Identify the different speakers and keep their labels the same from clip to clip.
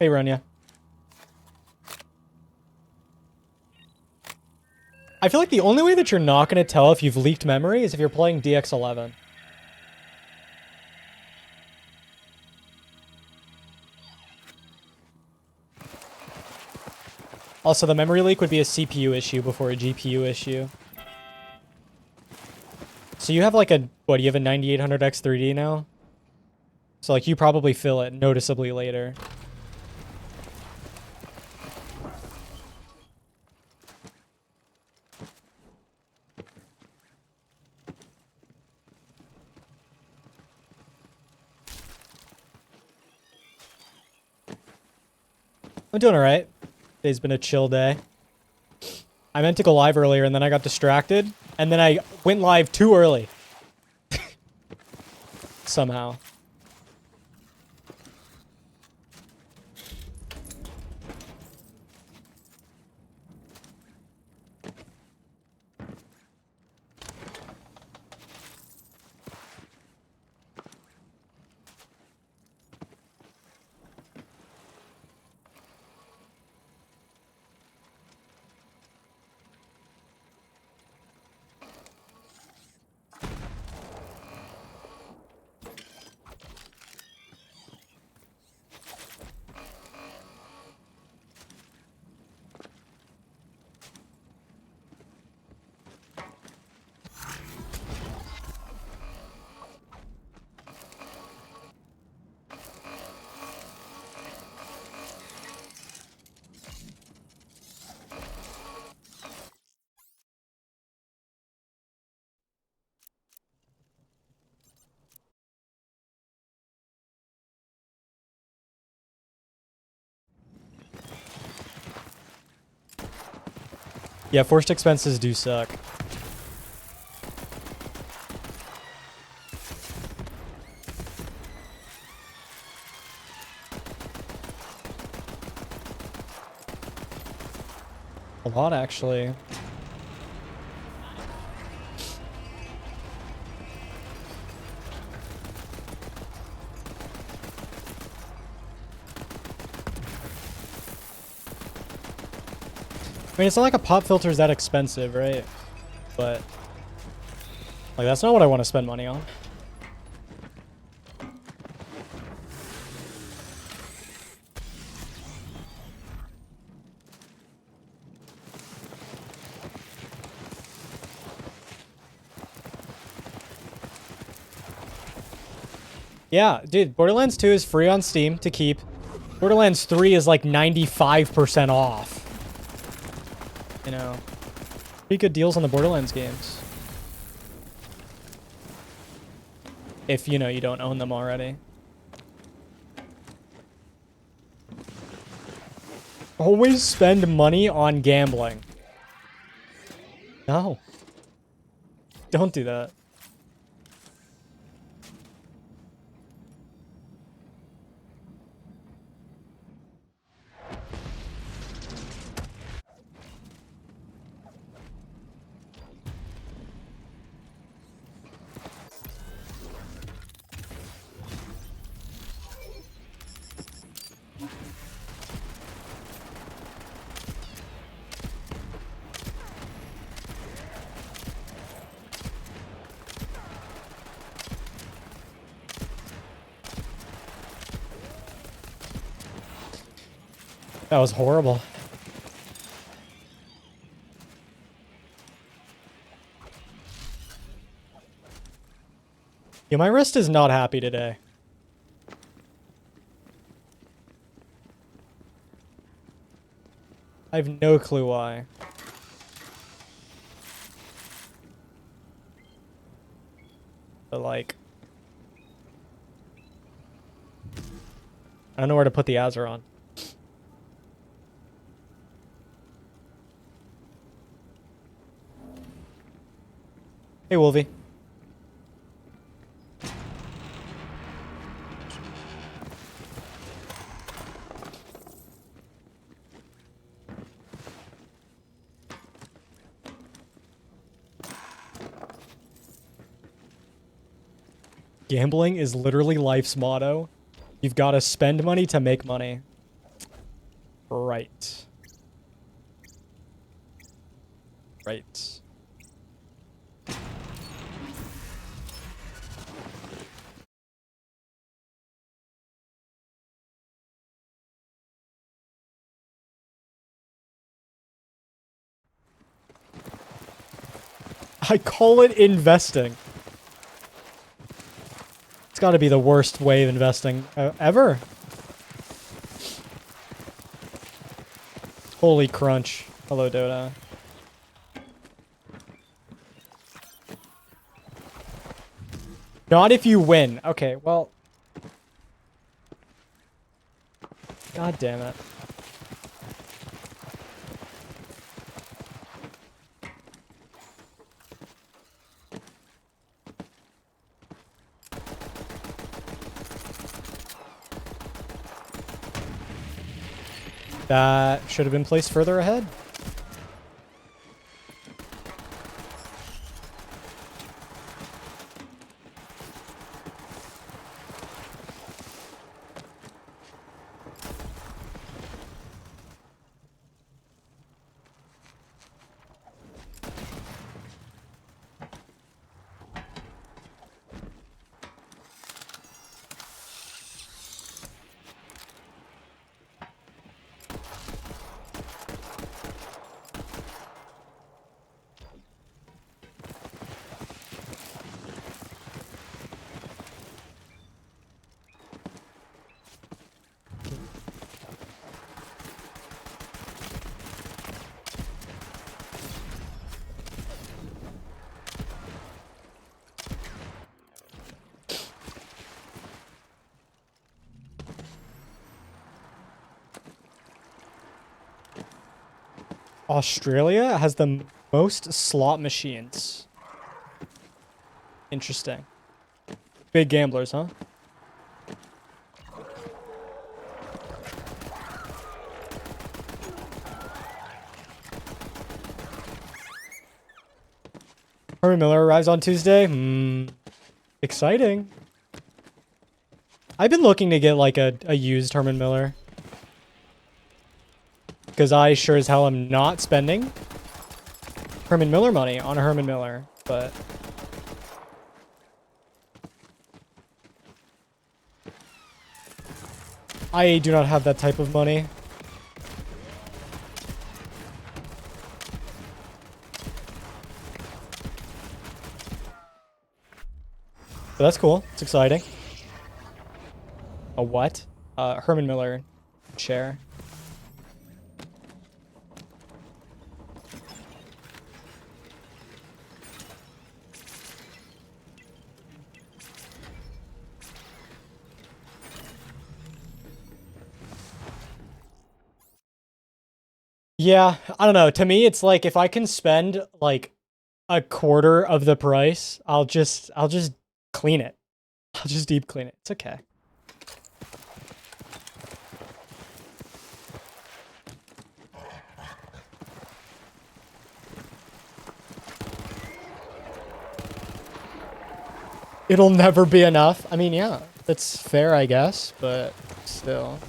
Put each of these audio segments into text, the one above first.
Speaker 1: Hey, Runya. I feel like the only way that you're not going to tell if you've leaked memory is if you're playing DX11. Also, the memory leak would be a CPU issue before a GPU issue. So you have like a, what, you have a 9800X 3D now? So like you probably feel it noticeably later. I'm doing alright. Today's been a chill day. I meant to go live earlier and then I got distracted. And then I went live too early. Somehow. Yeah, forced expenses do suck. A lot, actually. I mean, it's not like a pop filter is that expensive, right? But, like, that's not what I want to spend money on. Yeah, dude, Borderlands 2 is free on Steam to keep. Borderlands 3 is like 95% off. You know, pretty good deals on the Borderlands games. If, you know, you don't own them already. Always spend money on gambling. No. Don't do that. That was horrible. Yeah, my wrist is not happy today. I have no clue why. But like, I don't know where to put the Azure on. Hey, Wolvie. Gambling is literally life's motto. You've got to spend money to make money. Right. Right. I call it investing. It's got to be the worst way of investing ever. Holy crunch. Hello, Dota. Not if you win. Okay, well. God damn it. That should have been placed further ahead. Australia has the most slot machines. Interesting. Big gamblers, huh? Herman Miller arrives on Tuesday. Exciting. I've been looking to get like a used Herman Miller. Because I sure as hell am not spending Herman Miller money on a Herman Miller, but I do not have that type of money. So that's cool. It's exciting. A what? Herman Miller chair. Yeah, I don't know. To me, it's like if I can spend like a quarter of the price, I'll just clean it. I'll just deep clean it. It's okay. It'll never be enough. I mean, yeah, that's fair, I guess, but still.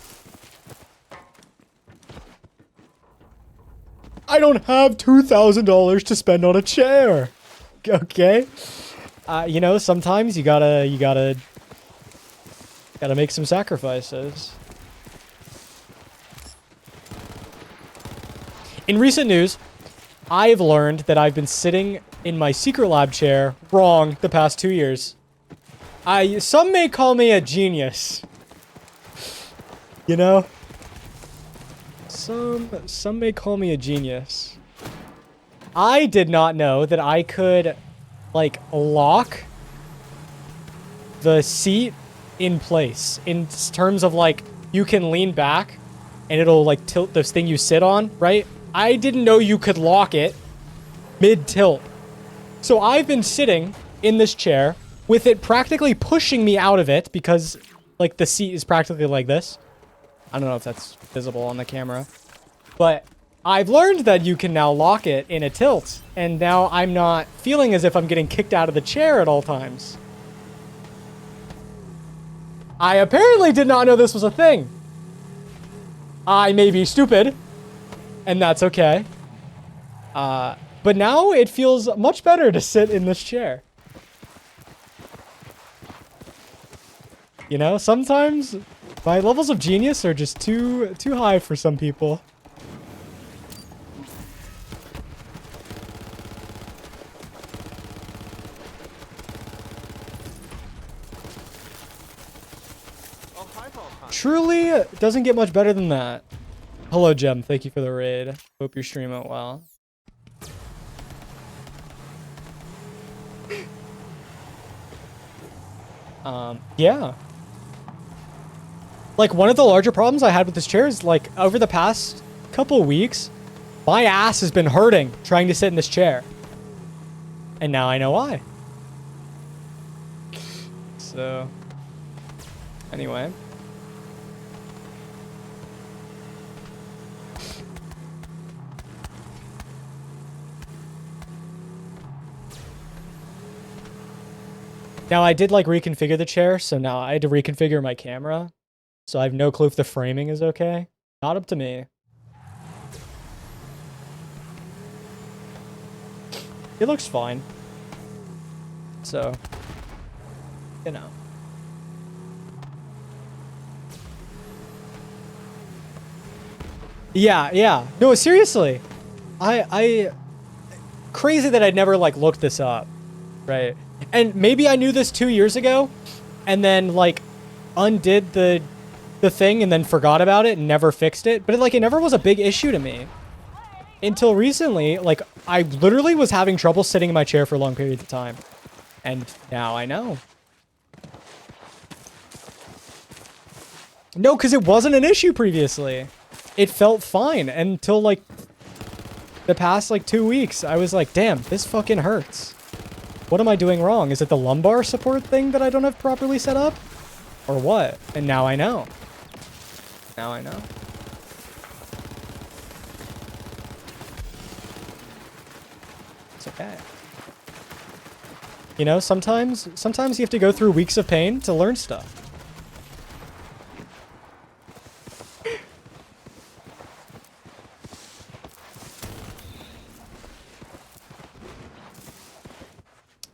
Speaker 1: I don't have $2,000 to spend on a chair. Okay. You know, sometimes you gotta make some sacrifices. In recent news, I've learned that I've been sitting in my secret lab chair wrong the past 2 years. Some may call me a genius. You know? Some may call me a genius. I did not know that I could, like, lock the seat in place. In terms of, like, you can lean back and it'll, like, tilt this thing you sit on, right? I didn't know you could lock it mid-tilt. So I've been sitting in this chair with it practically pushing me out of it because, like, the seat is practically like this. I don't know if that's visible on the camera. But I've learned that you can now lock it in a tilt. And now I'm not feeling as if I'm getting kicked out of the chair at all times. I apparently did not know this was a thing. I may be stupid, and that's okay. But now it feels much better to sit in this chair. You know, sometimes my levels of genius are just too high for some people. Truly, it doesn't get much better than that. Hello, Gem. Thank you for the raid. Hope your stream went well. Yeah. Like, one of the larger problems I had with this chair is, like, over the past couple weeks, my ass has been hurting trying to sit in this chair. And now I know why. So, anyway. Now, I did, like, reconfigure the chair, so now I had to reconfigure my camera. So I have no clue if the framing is okay. Not up to me. It looks fine. So, you know. Yeah. No, seriously. Crazy that I'd never, like, looked this up. Right. And maybe I knew this 2 years ago, and then, like, undid the thing and then forgot about it and never fixed it. But, it never was a big issue to me. Until recently, like, I literally was having trouble sitting in my chair for long periods of time. And now I know. No, because it wasn't an issue previously. It felt fine until, like, the past, like, 2 weeks. I was like, damn, this fucking hurts. What am I doing wrong? Is it the lumbar support thing that I don't have properly set up? Or what? And now I know. Now I know. It's okay. You know, sometimes you have to go through weeks of pain to learn stuff.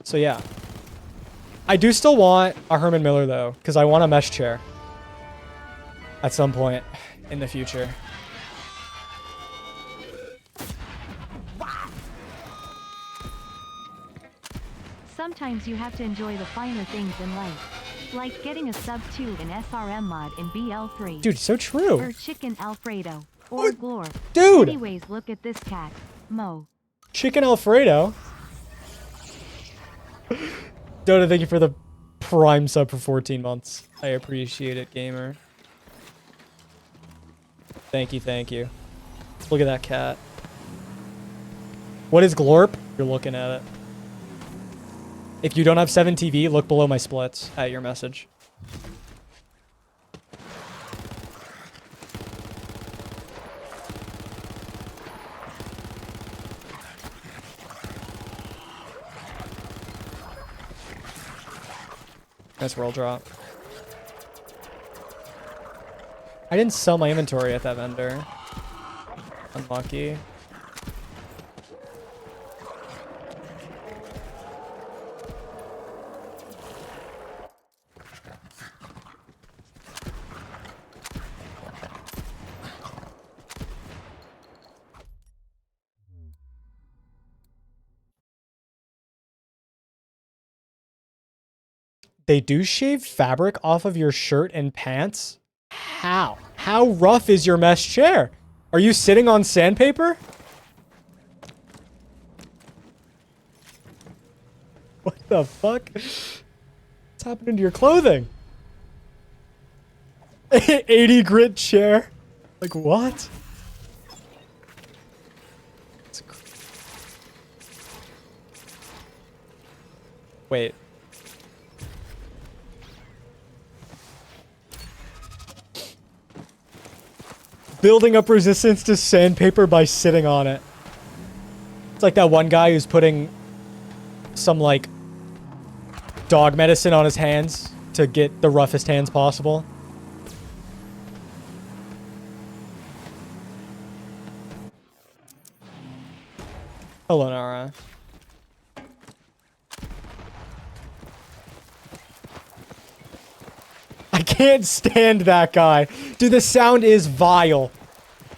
Speaker 1: So yeah. I do still want a Herman Miller though, because I want a mesh chair. At some point in the future.
Speaker 2: Sometimes you have to enjoy the finer things in life. Like getting a sub 2 in SRM mod in BL3.
Speaker 1: Dude, so true.
Speaker 2: Or chicken Alfredo. Or glore.
Speaker 1: Dude!
Speaker 2: Anyways, look at this cat. Mo.
Speaker 1: Chicken Alfredo? Dota, thank you for the Prime sub for 14 months. I appreciate it, gamer. Thank you. Look at that cat. What is Glorp? You're looking at it. If you don't have 7 TV, look below my splits at your message. Nice world drop. I didn't sell my inventory at that vendor. Unlucky. They do shave fabric off of your shirt and pants? How? How rough is your mesh chair? Are you sitting on sandpaper? What the fuck? What's happening to your clothing? 80 grit chair? Like what? Wait. Building up resistance to sandpaper by sitting on it. It's like that one guy who's putting some, like, dog medicine on his hands to get the roughest hands possible. Hello, Nara. I can't stand that guy. Dude, the sound is vile.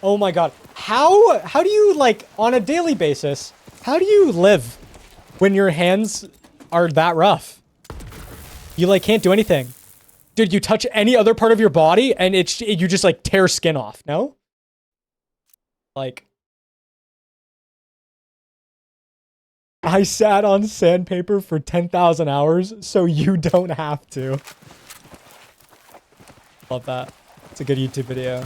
Speaker 1: Oh my god. How do you, like, on a daily basis, how do you live when your hands are that rough? You, like, can't do anything. Dude, you touch any other part of your body and you just, like, tear skin off, no? Like... I sat on sandpaper for 10,000 hours, so you don't have to. Love that. It's a good YouTube video.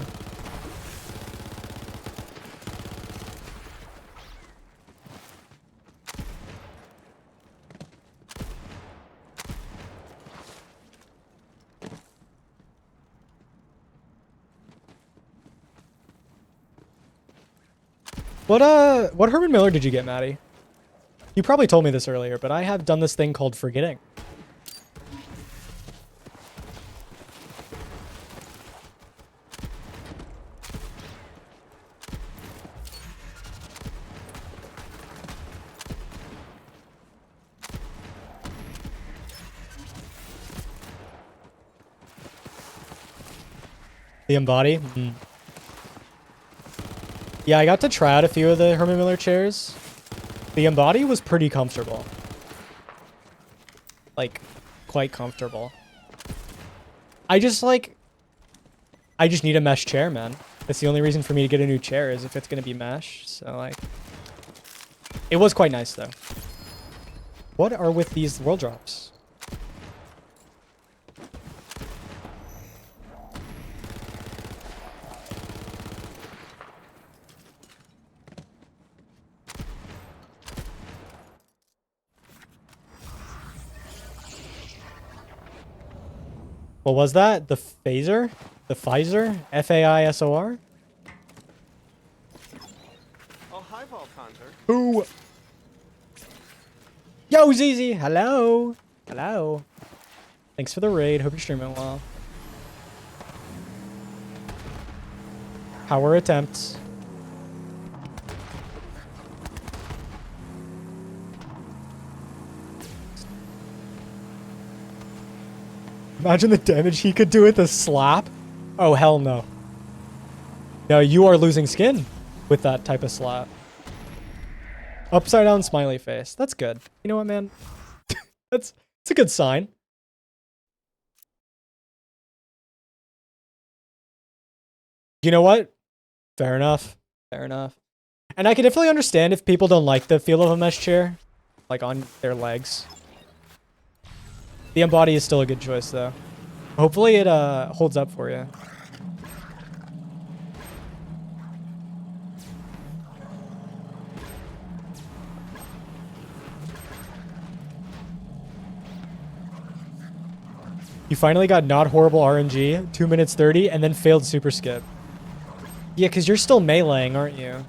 Speaker 1: What Herman Miller did you get, Maddie? You probably told me this earlier, but I have done this thing called forgetting. The Embody? Mm. Yeah, I got to try out a few of the Herman Miller chairs. The Embody was pretty comfortable. Like, quite comfortable. I just need a mesh chair, man. That's the only reason for me to get a new chair is if it's going to be mesh. So, like... It was quite nice, though. What are with these world drops? What was that? The phaser? The Pfizer? F-A-I-S-O-R?
Speaker 3: Oh, hi, Vault Hunter.
Speaker 1: Who? Yo, ZZ! Hello! Hello. Thanks for the raid. Hope you're streaming well. Power attempts. Imagine the damage he could do with a slap. Oh, hell no. No, you are losing skin with that type of slap. Upside down smiley face. That's good. You know what, man? It's a good sign. You know what? Fair enough. Fair enough. And I can definitely understand if people don't like the feel of a mesh chair. Like on their legs. The Embody is still a good choice, though. Hopefully it holds up for you. You finally got not horrible RNG, 2 minutes 30, and then failed super skip. Yeah, because you're still meleeing, aren't you?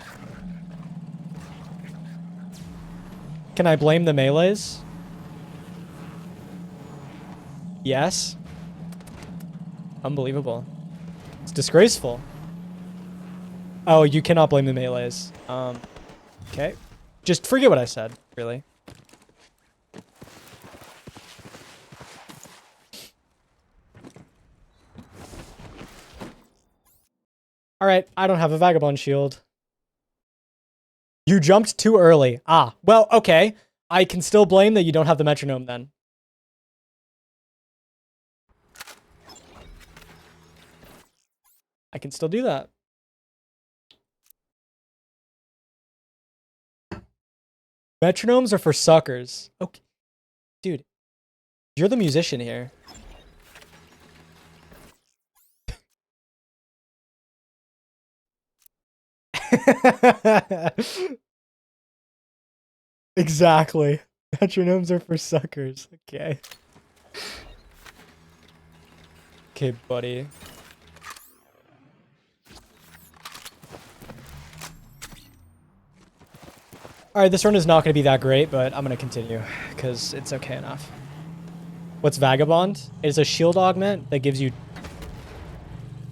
Speaker 1: Can I blame the melees? Yes. Unbelievable. It's disgraceful. Oh, you cannot blame the melees. Okay. Just forget what I said, really. Alright, I don't have a Vagabond shield. You jumped too early. Ah, well, okay. I can still blame that you don't have the metronome then. I can still do that. Metronomes are for suckers. Okay. Dude, you're the musician here. Exactly. Metronomes are for suckers. Okay. Okay, buddy. Alright, this run is not going to be that great, but I'm going to continue, because it's okay enough. What's Vagabond? It's a shield augment that gives you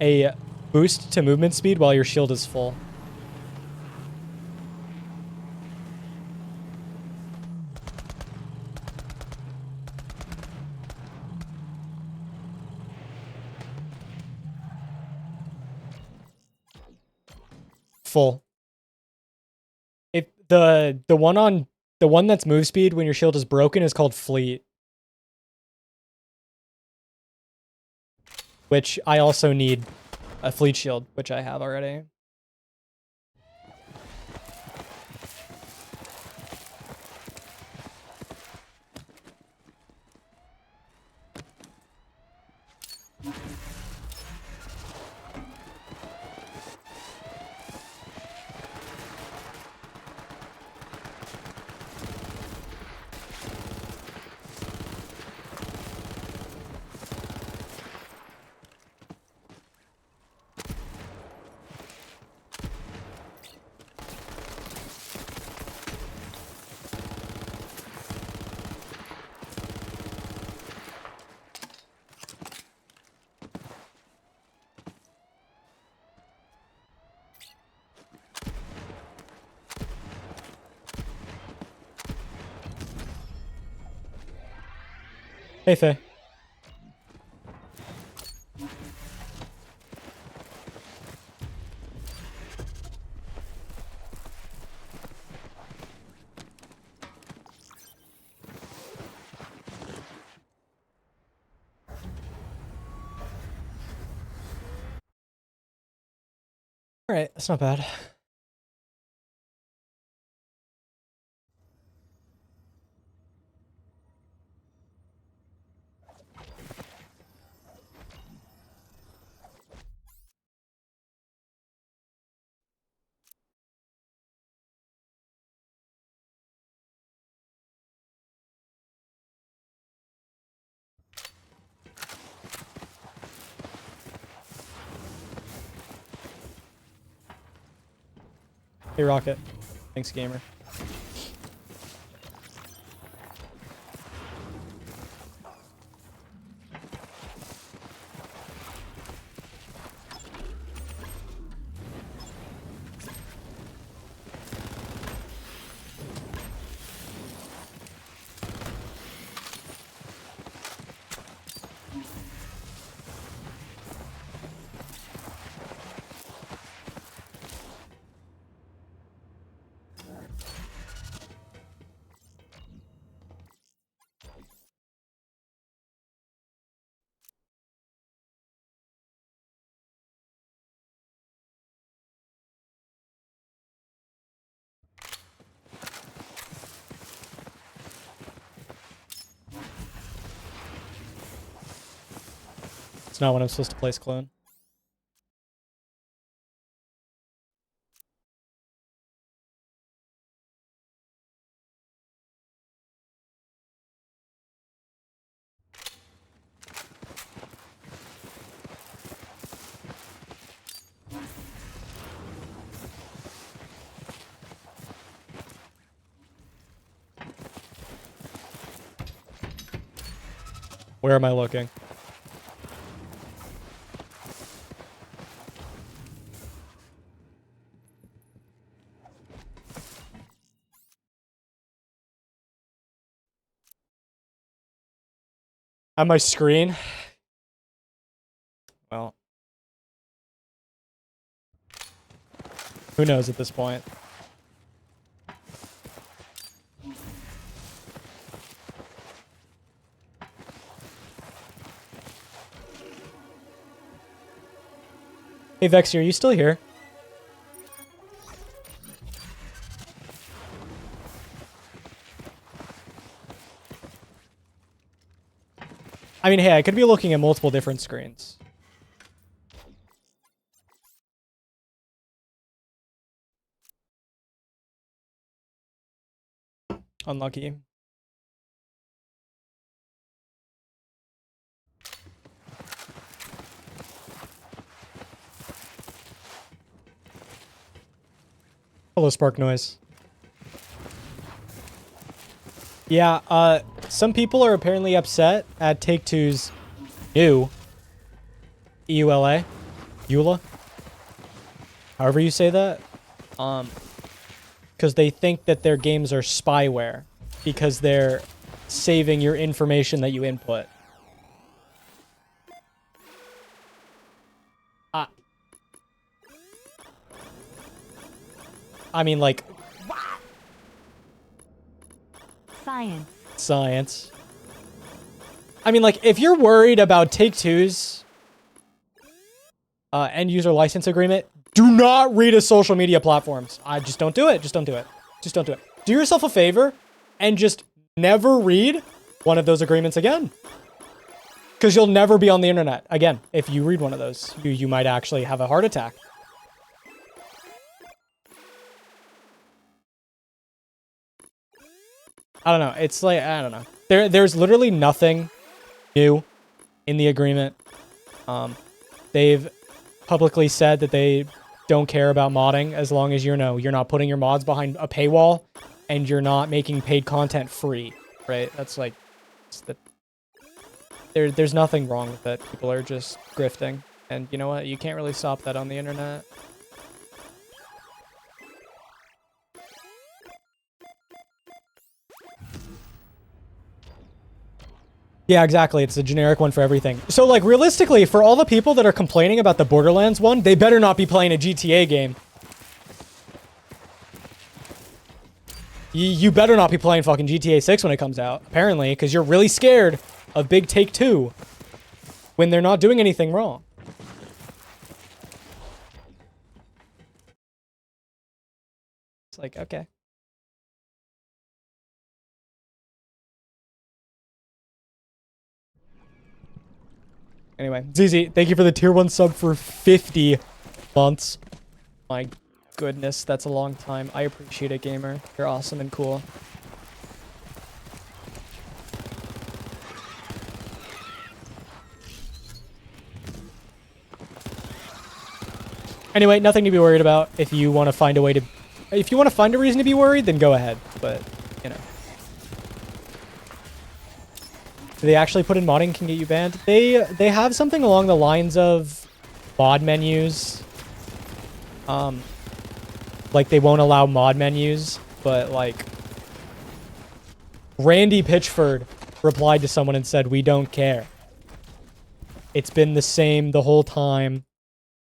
Speaker 1: a boost to movement speed while your shield is full. full. If the one that's move speed when your shield is broken is called fleet. Which I also need a fleet shield, which I have already. Hey, Faye. All right, that's not bad. Hey, Rocket. Thanks, gamer. It's not when I'm supposed to place clone. Where am I looking? On my screen? Well, who knows at this point? Hey, Vexy, are you still here? I mean, hey, I could be looking at multiple different screens. Unlucky. Hello, Spark Noise. Yeah, some people are apparently upset at Take-Two's new EULA, EULA, however you say that, because they think that their games are spyware because they're saving your information that you input. I mean, like,
Speaker 2: Science.
Speaker 1: science. I mean, like, if you're worried about Take-Two's end user license agreement, do not read his social media platforms. Just don't do it. Just don't do it. Just don't do it. Do yourself a favor and just never read one of those agreements again. Because you'll never be on the internet again. If you read one of those, you might actually have a heart attack. I don't know. It's like, I don't know. There's literally nothing new in the agreement. They've publicly said that they don't care about modding as long as you're not putting your mods behind a paywall and you're not making paid content free, right? That's like, there's nothing wrong with it. People are just grifting, and you know what? You can't really stop that on the internet. Yeah, exactly. It's a generic one for everything. So, like, realistically, for all the people that are complaining about the Borderlands one, they better not be playing a GTA game. You better not be playing fucking GTA 6 when it comes out, apparently, because you're really scared of Big Take-Two when they're not doing anything wrong. It's like, okay. Anyway, ZZ, thank you for the tier 1 sub for 50 months. My goodness, that's a long time. I appreciate it, gamer. You're awesome and cool. Anyway, nothing to be worried about. If you want to find a way to... If you want to find a reason to be worried, then go ahead. But, you know. Do they actually put in modding can get you banned? They have something along the lines of mod menus. Like, they won't allow mod menus, but, like... Randy Pitchford replied to someone and said, "We don't care. It's been the same the whole time.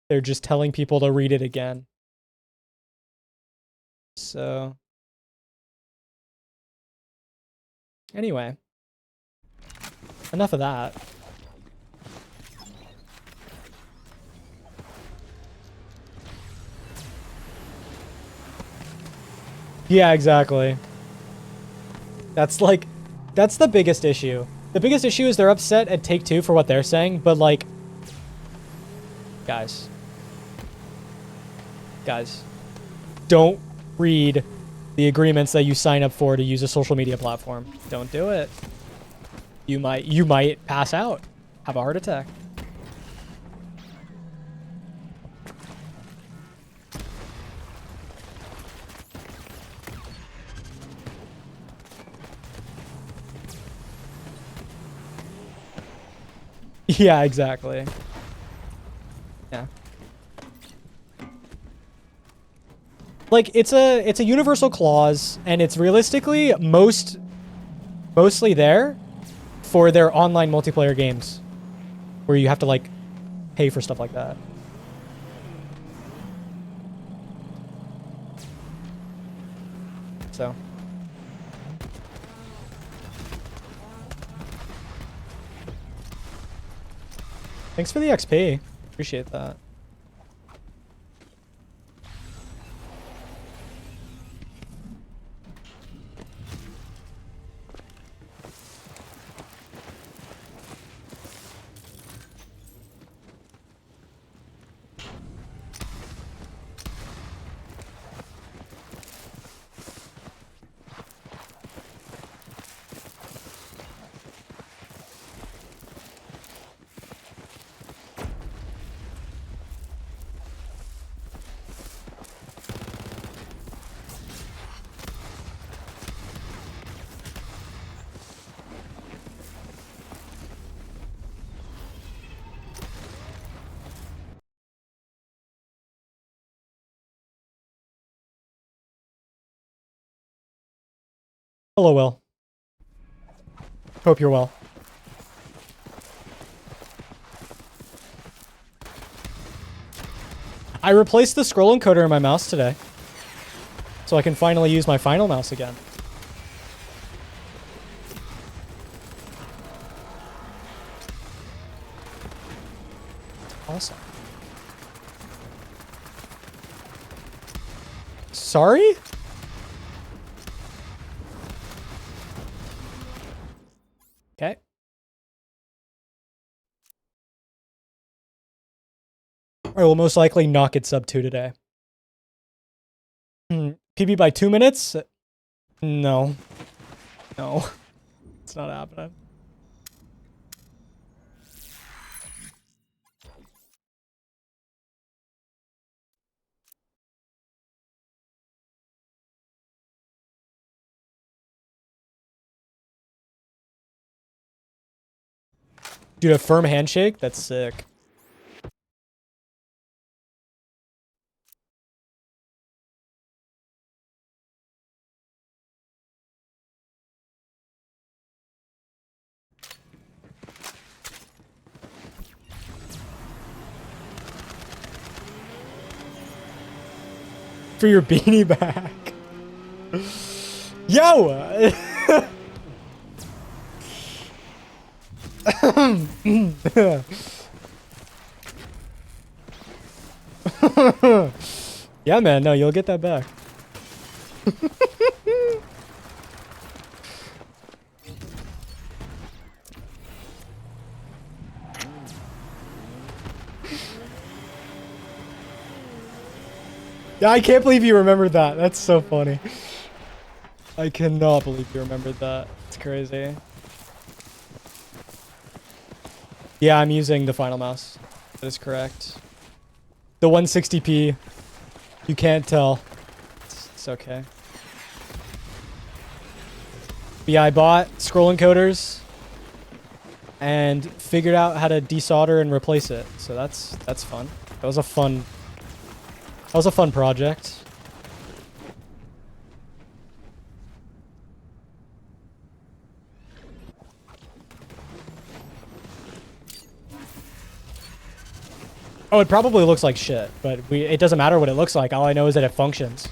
Speaker 1: They're just telling people to read it again." So... Anyway. Enough of that. Yeah, exactly. That's like, that's the biggest issue. The biggest issue is they're upset at Take-Two for what they're saying, but like, guys, don't read the agreements that you sign up for to use a social media platform. Don't do it. You might pass out, have a heart attack. Yeah, exactly. Yeah. Like, it's a universal clause, and it's realistically mostly there for their online multiplayer games, where you have to, like, pay for stuff like that. So. Thanks for the XP. Appreciate that. Hello, Will. Hope you're well. I replaced the scroll encoder in my mouse today. so I can finally use my final mouse again. Awesome. Sorry? Okay. I will most likely not get sub 2 today. PB by 2 minutes? No. No. It's not happening. Dude, a firm handshake? That's sick. For your beanie bag. Yo! Yeah, man. No, you'll get that back. Yeah, I can't believe you remembered that. That's so funny. I cannot believe you remembered that. It's crazy. Yeah, I'm using the final mouse. That is correct. The 160p. You can't tell. It's okay. But yeah, I bought scroll encoders and figured out how to desolder and replace it. So that's fun. That was a fun project. Oh, it probably looks like shit, but it doesn't matter what it looks like. All I know is that it functions.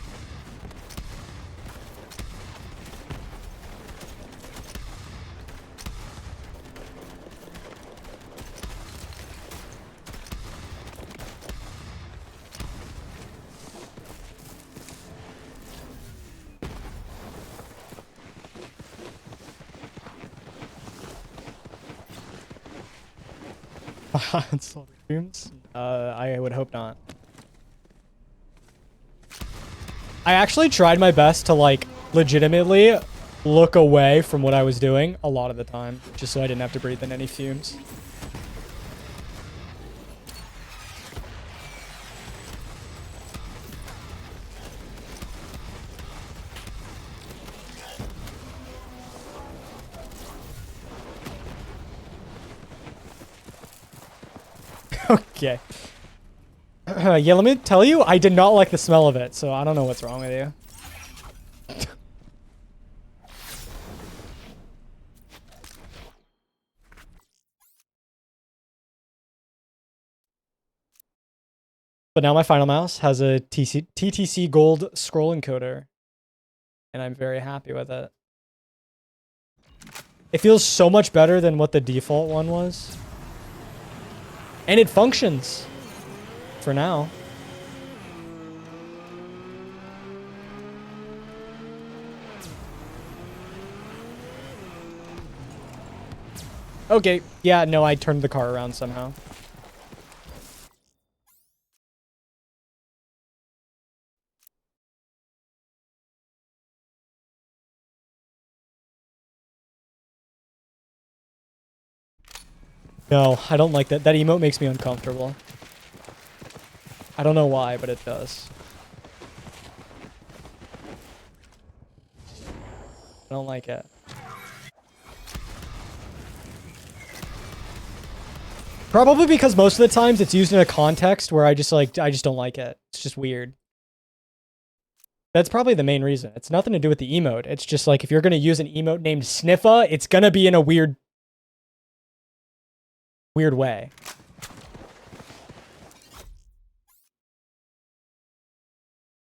Speaker 1: I would hope not. I actually tried my best to, like, legitimately look away from what I was doing a lot of the time, just so I didn't have to breathe in any fumes. Okay. Yeah, let me tell you, I did not like the smell of it, so I don't know what's wrong with you. But now my final mouse has a TTC gold scroll encoder, and I'm very happy with it. It feels so much better than what the default one was. And it functions. For now. Okay, yeah, no, I turned the car around somehow. No, I don't like that. That emote makes me uncomfortable. I don't know why, but it does. I don't like it. Probably because most of the times it's used in a context where I just don't like it. It's just weird. That's probably the main reason. It's nothing to do with the emote. It's just like if you're going to use an emote named Sniffa, it's going to be in a weird way.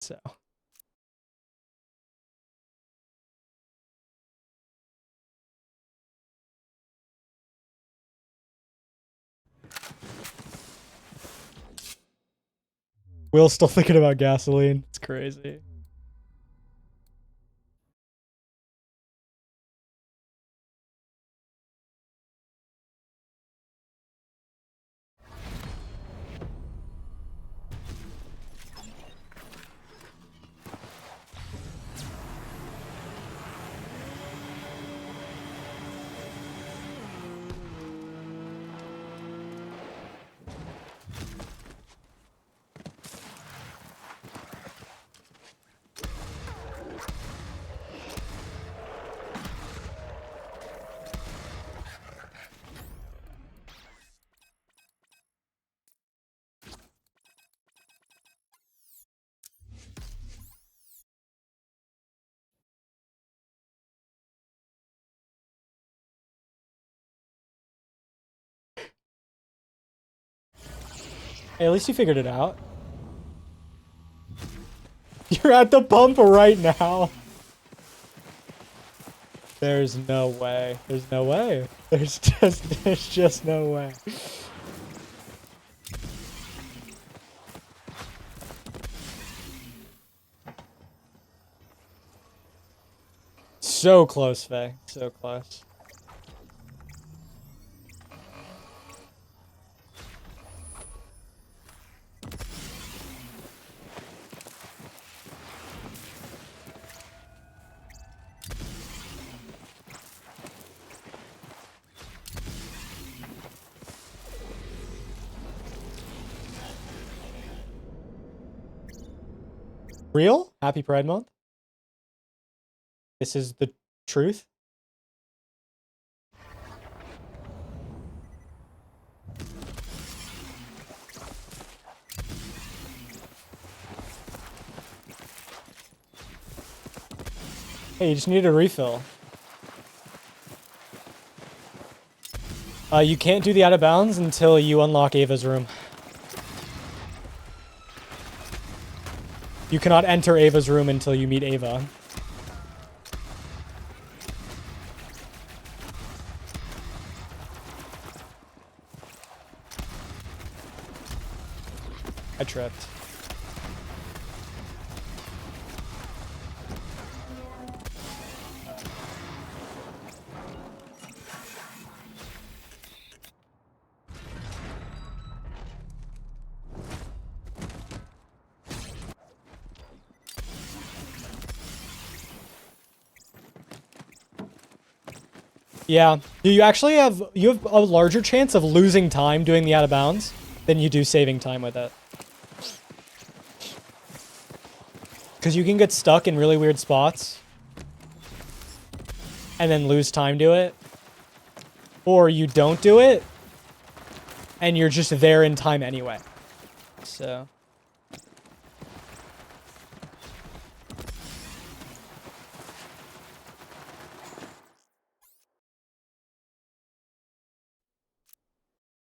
Speaker 1: So Will's still thinking about gasoline. It's crazy. Hey, at least you figured it out. You're at the pump right now. There's no way. There's no way. There's just no way. So close, Faye. So close. Real? Happy Pride Month? This is the truth? Hey, you just need a refill. You can't do the out of bounds until you unlock Ava's room. You cannot enter Ava's room until you meet Ava. I tripped. Yeah, you actually have a larger chance of losing time doing the out of bounds than you do saving time with it. Because you can get stuck in really weird spots and then lose time to it. Or you don't do it and you're just there in time anyway. So...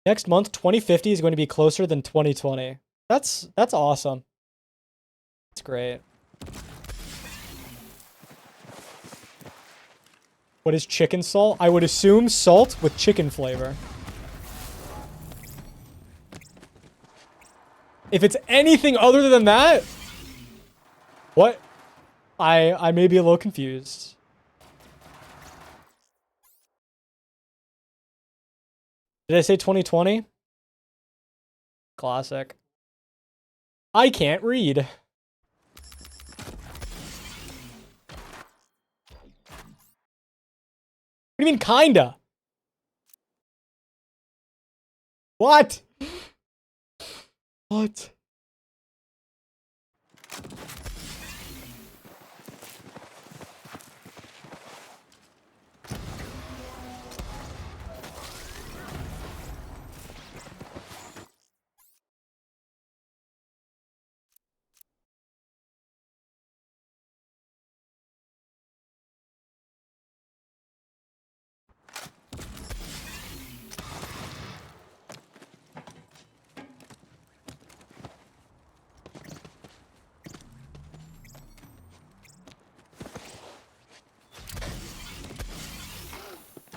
Speaker 1: Next month, 2050 is going to be closer than 2020. That's awesome. That's great. What is chicken salt? I would assume salt with chicken flavor. If it's anything other than that, what? I may be a little confused. Did I say 2020? Classic. I can't read. What do you mean, kinda? What? What?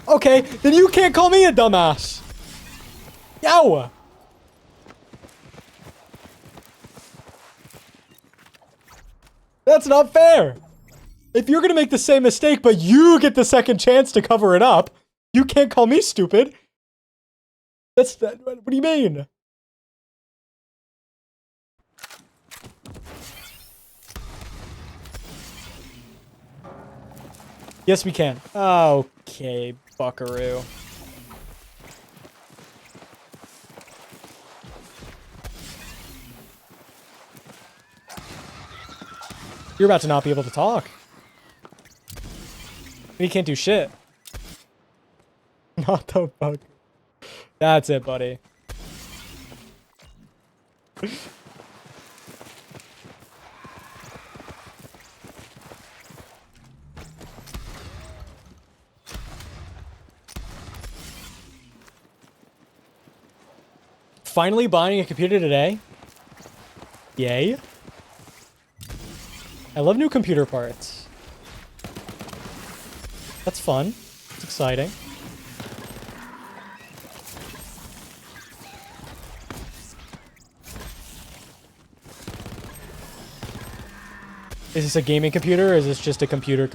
Speaker 1: Okay, then you can't call me a dumbass. Yow! That's not fair. If you're gonna make the same mistake, but you get the second chance to cover it up, you can't call me stupid. What do you mean? Yes, we can. Okay, buckaroo. You're about to not be able to talk. You can't do shit. Not the bug. That's it, buddy. Finally buying a computer today. Yay. I love new computer parts. That's fun. It's exciting. Is this a gaming computer or is this just a computer?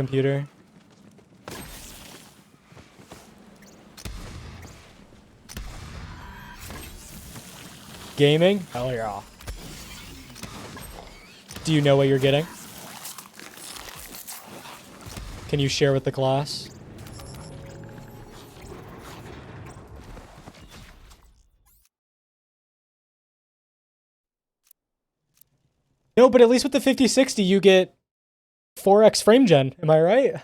Speaker 1: Gaming? Hell yeah. Do you know what you're getting? Can you share with the class? No, but at least with the 5060 you get 4x frame gen. Am I right?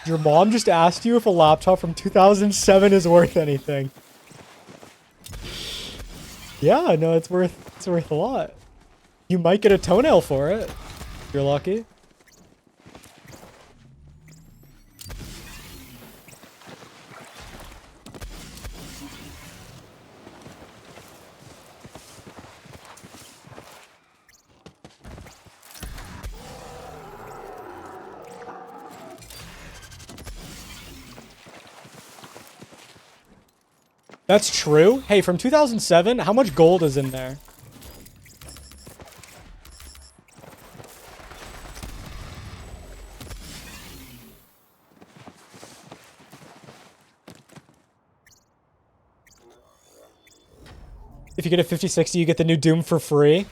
Speaker 1: Your mom just asked you if a laptop from 2007 is worth anything. Yeah, no, it's worth a lot. You might get a toenail for it. If you're lucky. That's true. Hey, from 2007, how much gold is in there? If you get a 5060, you get the new Doom for free.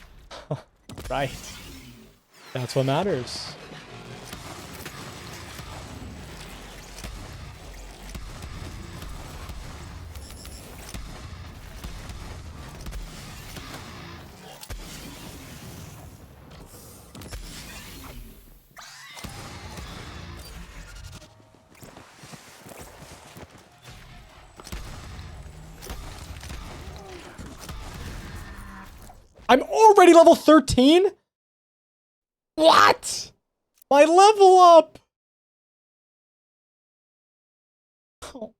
Speaker 1: Right. That's what matters. I'm already level 13? What? My level up! Oh.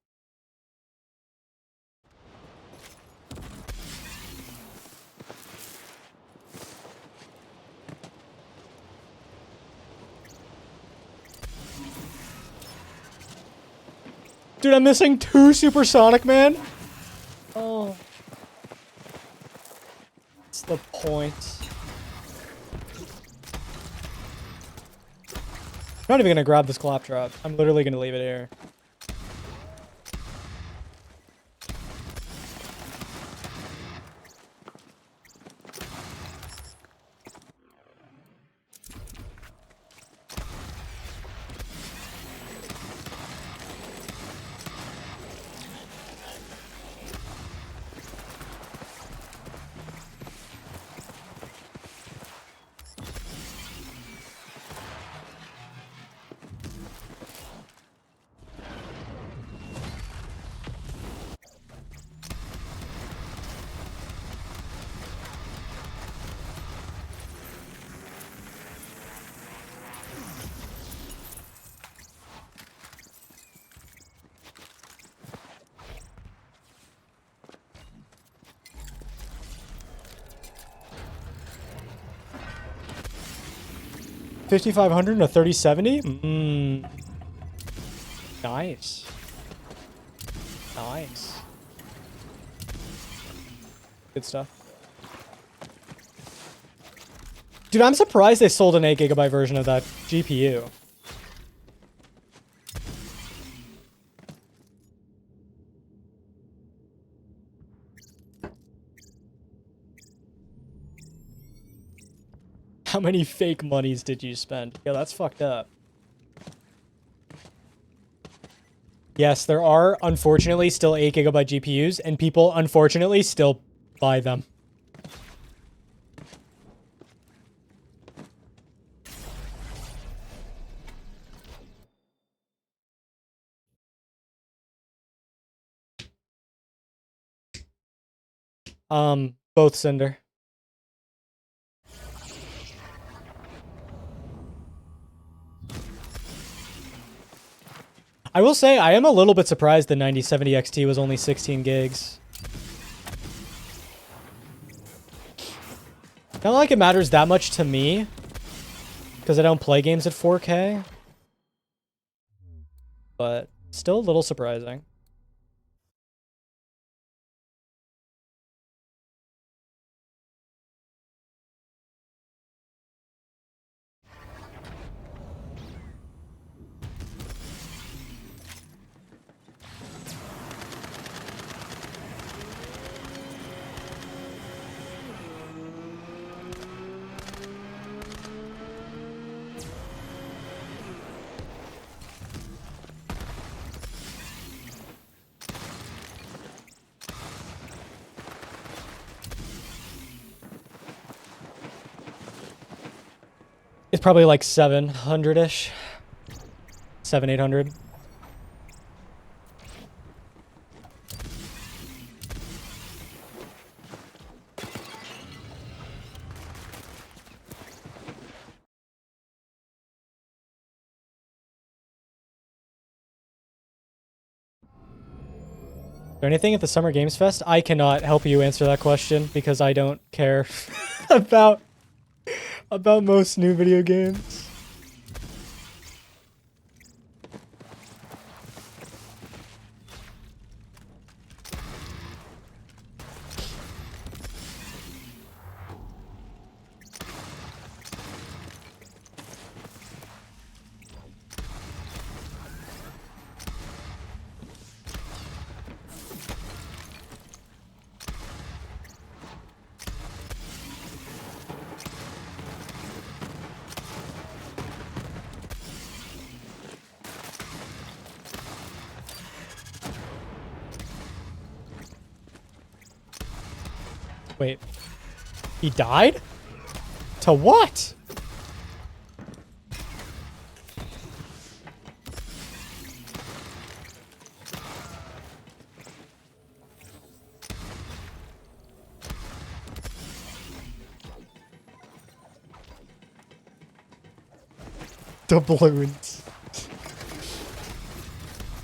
Speaker 1: Dude, I'm missing 2 supersonic, man. Oh. What's the point? I'm not even gonna grab this claptrap. I'm literally gonna leave it here. $5,500 and a 3070? Nice. Nice. Good stuff. Dude, I'm surprised they sold an 8GB version of that GPU. How many fake monies did you spend? Yeah, that's fucked up. Yes, there are, unfortunately, still 8GB GPUs, and people, unfortunately, still buy them. Both Cinder. I will say, I am a little bit surprised the 9070 XT was only 16 gigs. Not like it matters that much to me, because I don't play games at 4K. But still a little surprising. It's probably like 700-ish. 800. Is there anything at the Summer Games Fest? I cannot help you answer that question because I don't care about most new video games. Wait. He died? To what? Doubloons.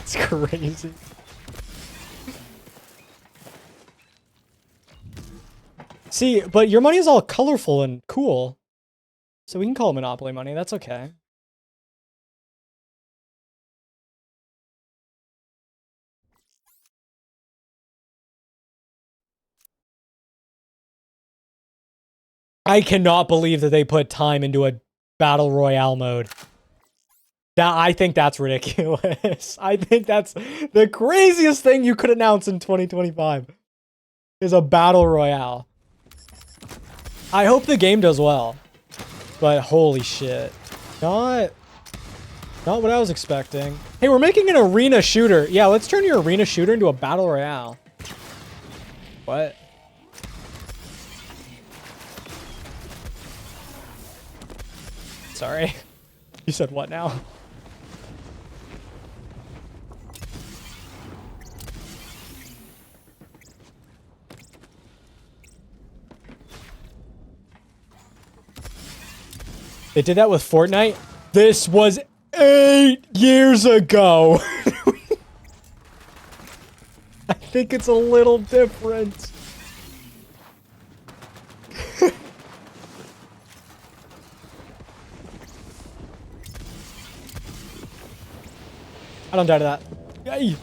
Speaker 1: It's crazy. See, but your money is all colorful and cool. So we can call it Monopoly money. That's okay. I cannot believe that they put time into a battle royale mode. I think that's ridiculous. I think that's the craziest thing you could announce in 2025 is a battle royale. I hope the game does well, but holy shit. Not what I was expecting. Hey, we're making an arena shooter. Yeah, let's turn your arena shooter into a battle royale. What? Sorry. You said what now? They did that with Fortnite? This was 8 years ago. I think it's a little different. I don't die to that. Yay.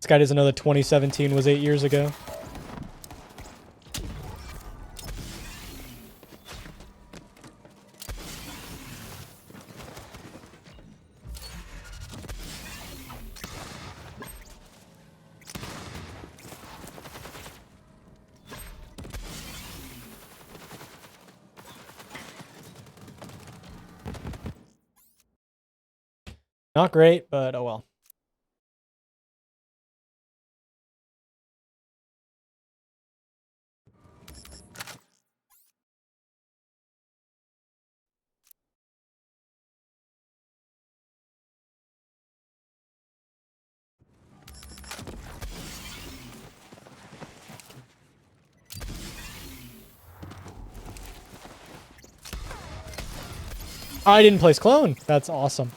Speaker 1: This guy doesn't know that 2017 was 8 years ago. Not great, but oh well. I didn't place clone. That's awesome.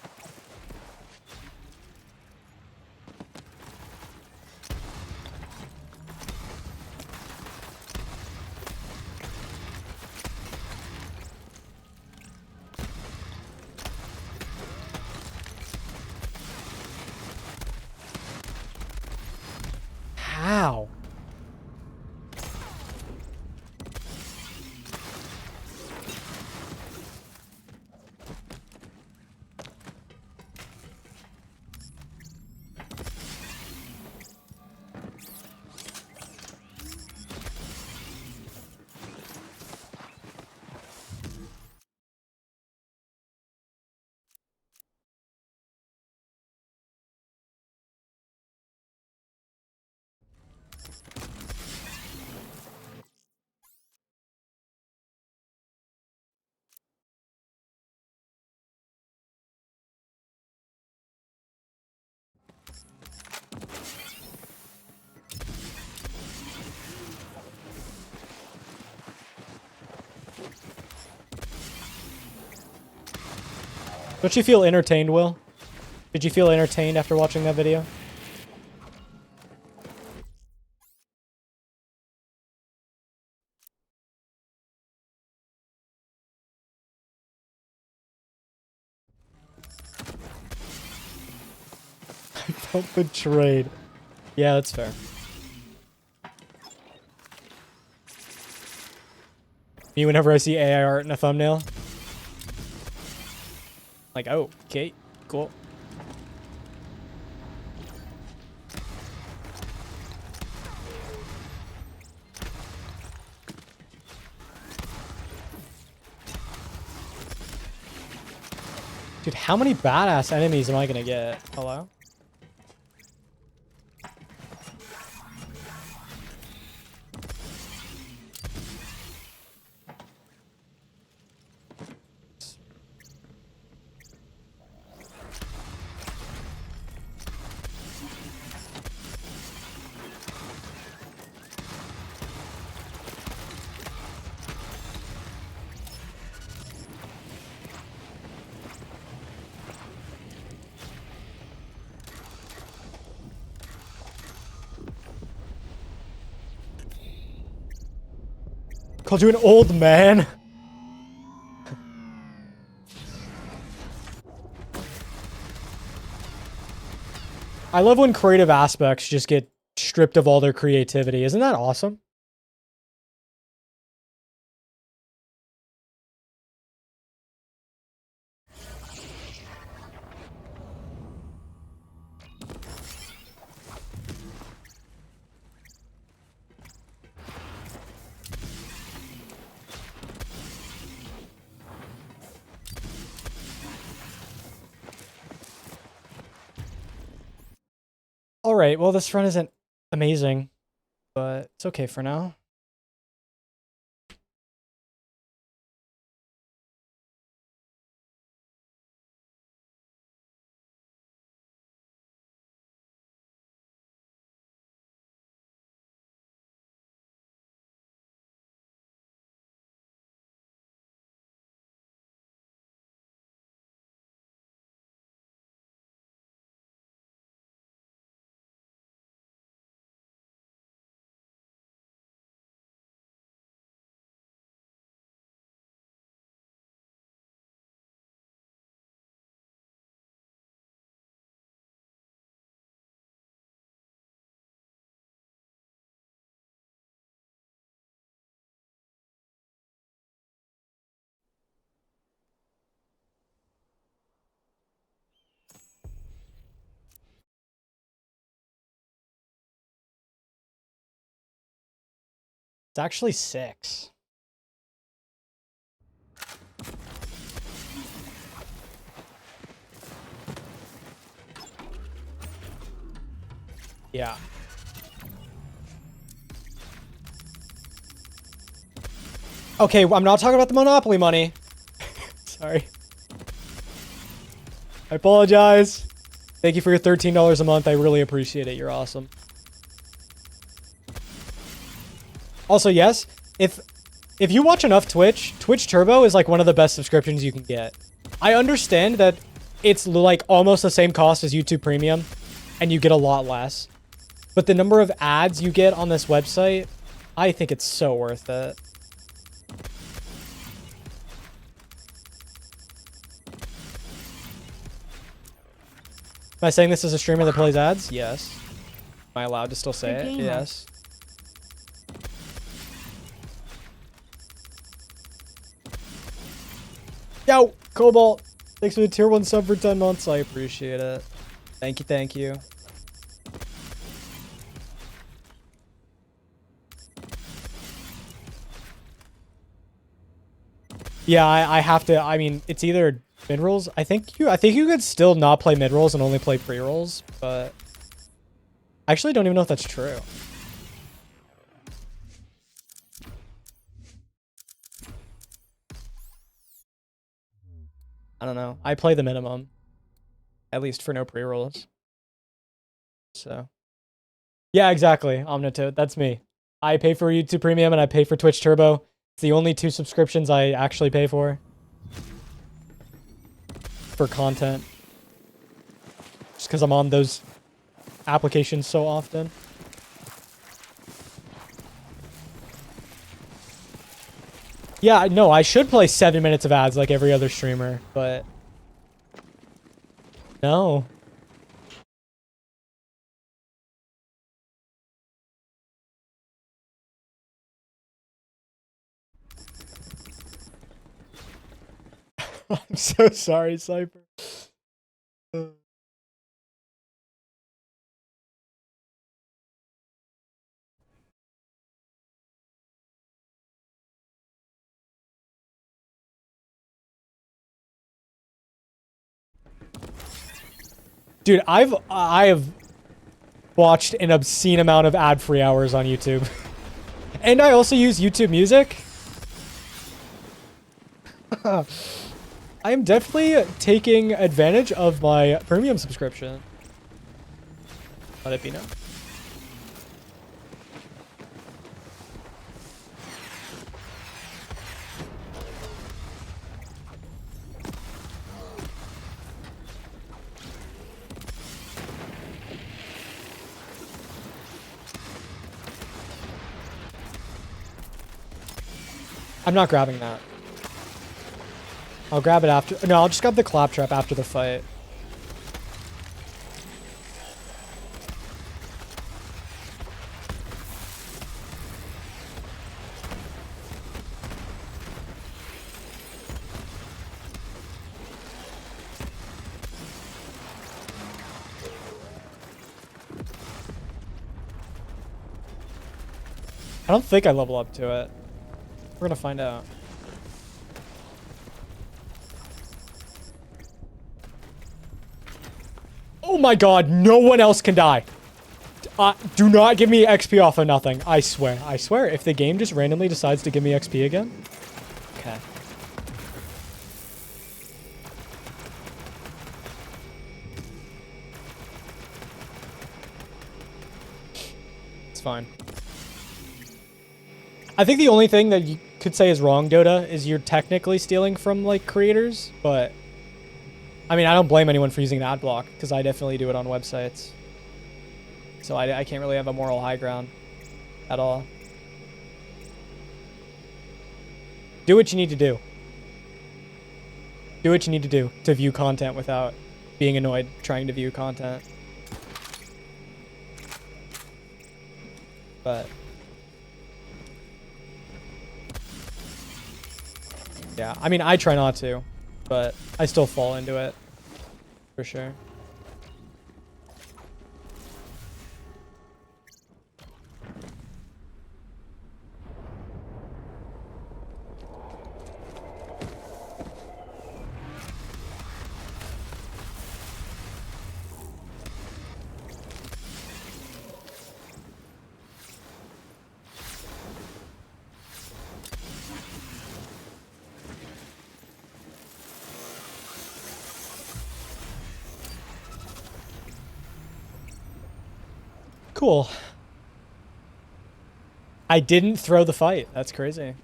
Speaker 1: How? Don't you feel entertained, Will? Did you feel entertained after watching that video? I felt betrayed. Yeah, that's fair. Me, whenever I see AI art in a thumbnail, like, oh, okay, cool. Dude, how many badass enemies am I gonna get? Hello? Called you an old man? I love when creative aspects just get stripped of all their creativity. Isn't that awesome? All right, well, this run isn't amazing, but it's okay for now. It's actually 6. Yeah. Okay, I'm not talking about the Monopoly money. Sorry. I apologize. Thank you for your $13 a month. I really appreciate it. You're awesome. Also, yes, if you watch enough Twitch Turbo is like one of the best subscriptions you can get. I understand that it's like almost the same cost as YouTube Premium, and you get a lot less. But the number of ads you get on this website, I think it's so worth it. Am I saying this as a streamer that plays ads? Yes. Am I allowed to still say it? Yes. Yo, Cobalt. Thanks for the tier 1 sub for 10 months. I appreciate it. Thank you, thank you. Yeah, I have to. I mean, it's either mid-rolls. I think you could still not play mid-rolls and only play pre-rolls, but I actually don't even know if that's true. I don't know. I play the minimum, at least for no pre-rolls. So, yeah, exactly. Omnitoad, that's me. I pay for YouTube Premium and I pay for Twitch Turbo. It's the only 2 subscriptions I actually pay for content. Just because I'm on those applications so often. Yeah, no, I should play 7 minutes of ads like every other streamer, but no. I'm so sorry, Cypher. Dude, I have watched an obscene amount of ad-free hours on YouTube. And I also use YouTube Music. I am definitely taking advantage of my premium subscription. Let it be known. I'm not grabbing that. I'll grab it after. No, I'll just grab the claptrap after the fight. I don't think I level up to it. We're gonna find out. Oh my god, no one else can die. Do not give me XP off of nothing. I swear. I swear, if the game just randomly decides to give me XP again. Okay. It's fine. I think the only thing that you could say is wrong, Dota, is you're technically stealing from, like, creators, but I mean, I don't blame anyone for using an ad block, because I definitely do it on websites. So I can't really have a moral high ground at all. Do what you need to do. Do what you need to do to view content without being annoyed trying to view content. But yeah, I mean, I try not to, but I still fall into it, for sure. Cool. I didn't throw the fight. That's crazy.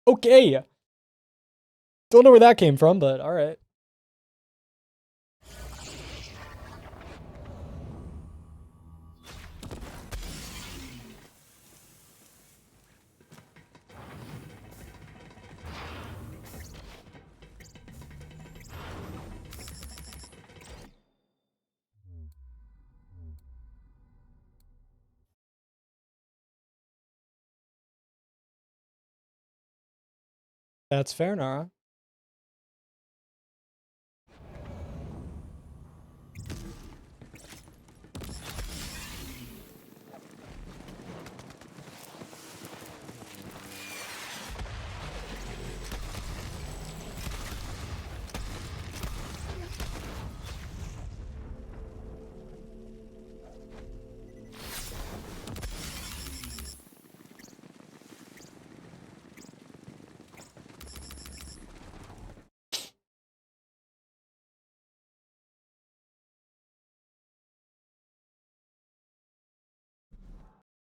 Speaker 1: Okay. Don't know where that came from, but all right. That's fair, Nara.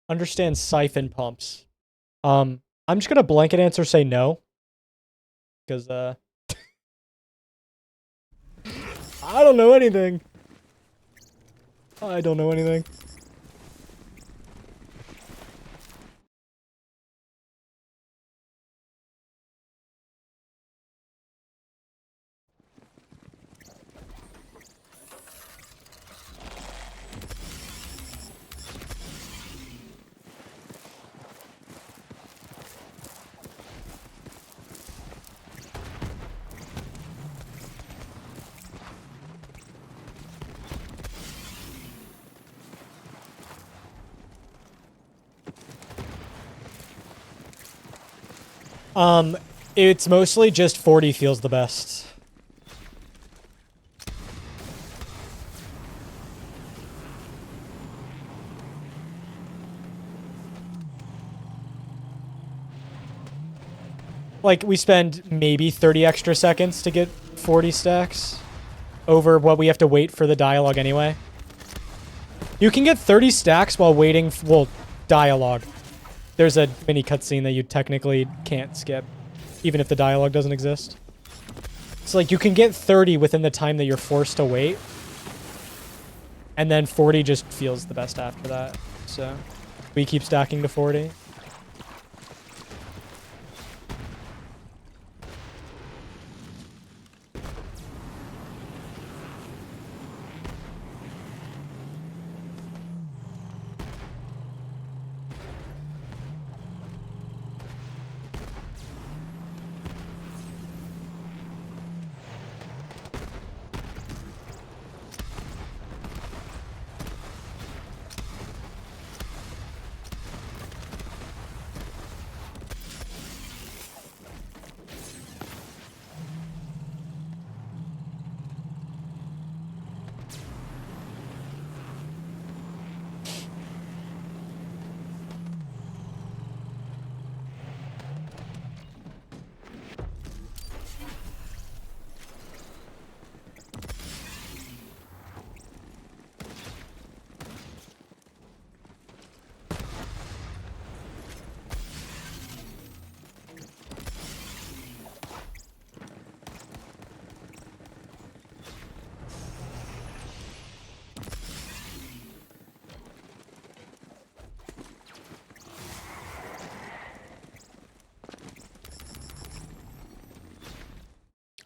Speaker 1: Understand siphon pumps. I'm just gonna blanket answer say no. Because I don't know anything. I don't know anything. It's mostly just 40 feels the best. Like, we spend maybe 30 extra seconds to get 40 stacks over what we have to wait for the dialogue anyway. You can get 30 stacks while waiting, well, dialogue. There's a mini cutscene that you technically can't skip, even if the dialogue doesn't exist. So, like, you can get 30 within the time that you're forced to wait. And then 40 just feels the best after that. So, we keep stacking to 40.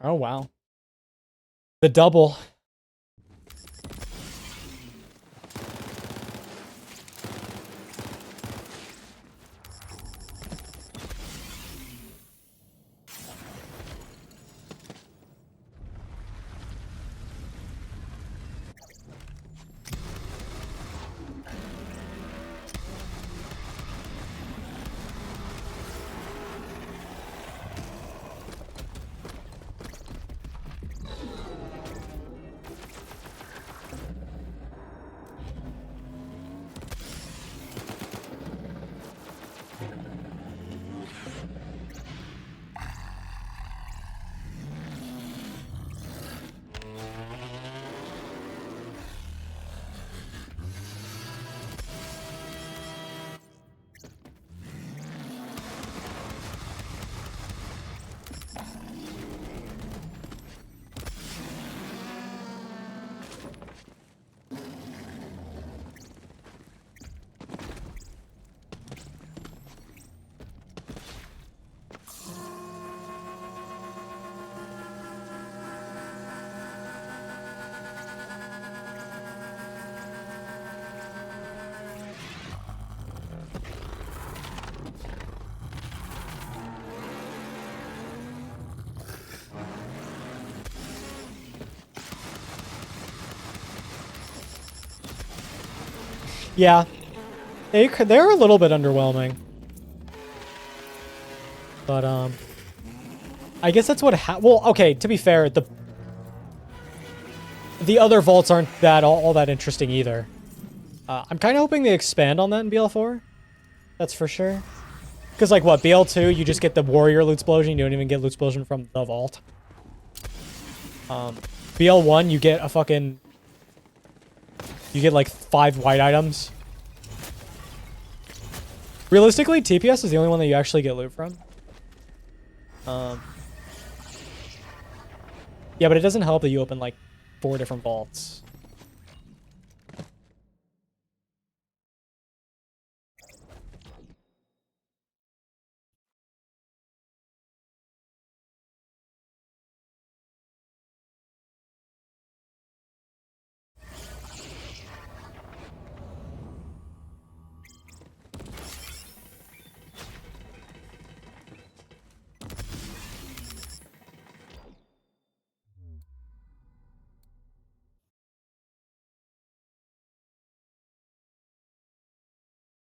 Speaker 1: Oh, wow. The double. Yeah. They're a little bit underwhelming. But, I guess that's what well, okay, to be fair, the other vaults aren't all that interesting either. I'm kind of hoping they expand on that in BL4. That's for sure. Because, like, what, BL2, you just get the warrior loot explosion. You don't even get loot explosion from the vault. BL1, you get a fucking... You get, like, 5 white items. Realistically, TPS is the only one that you actually get loot from. Yeah, but it doesn't help that you open, like, 4 different vaults.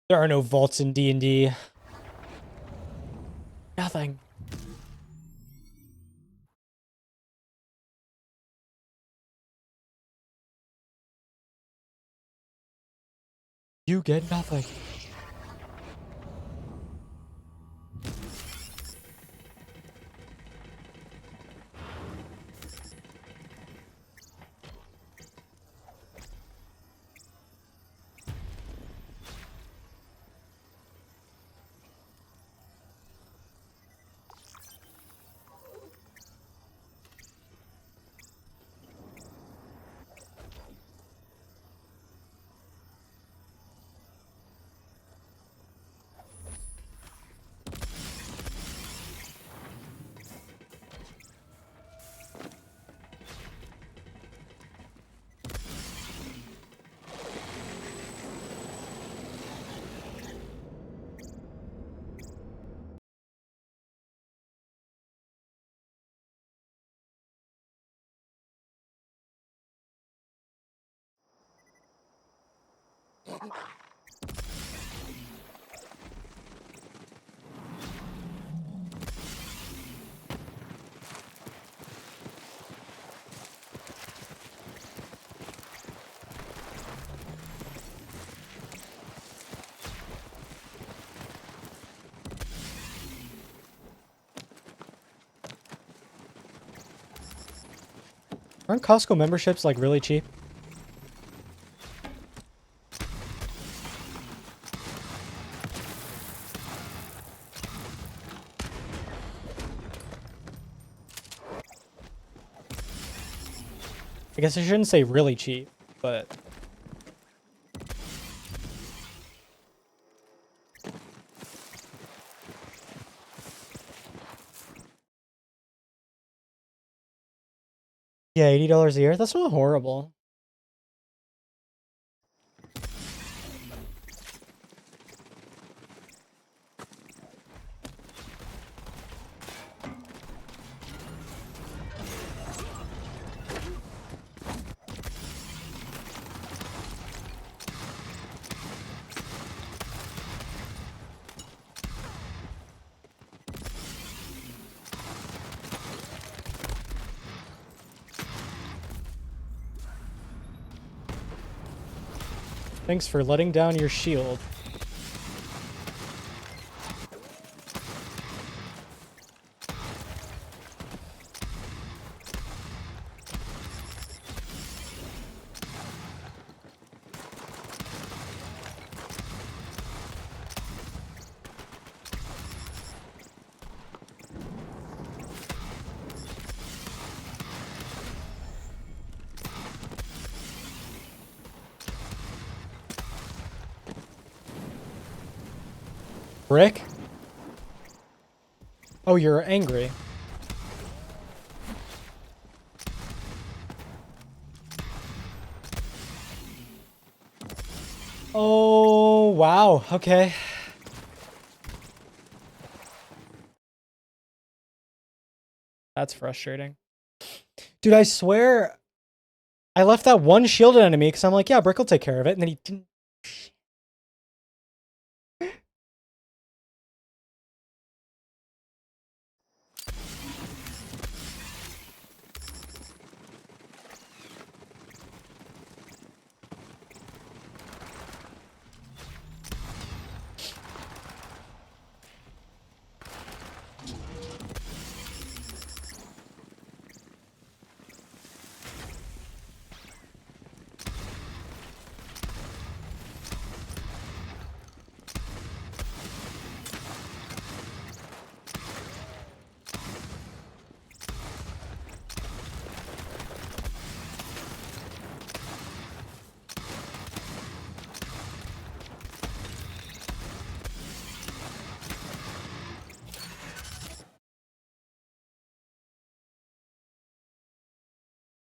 Speaker 1: There are no vaults in D&D. Nothing. You get nothing. Aren't Costco memberships, like, really cheap? I guess I shouldn't say really cheap, but... Yeah, $80 a year? That's not horrible. Thanks for letting down your shield. Brick? Oh, you're angry. Oh, wow. Okay. That's frustrating. Dude, I swear I left that one shielded enemy because I'm like, yeah, Brick will take care of it. And then he didn't.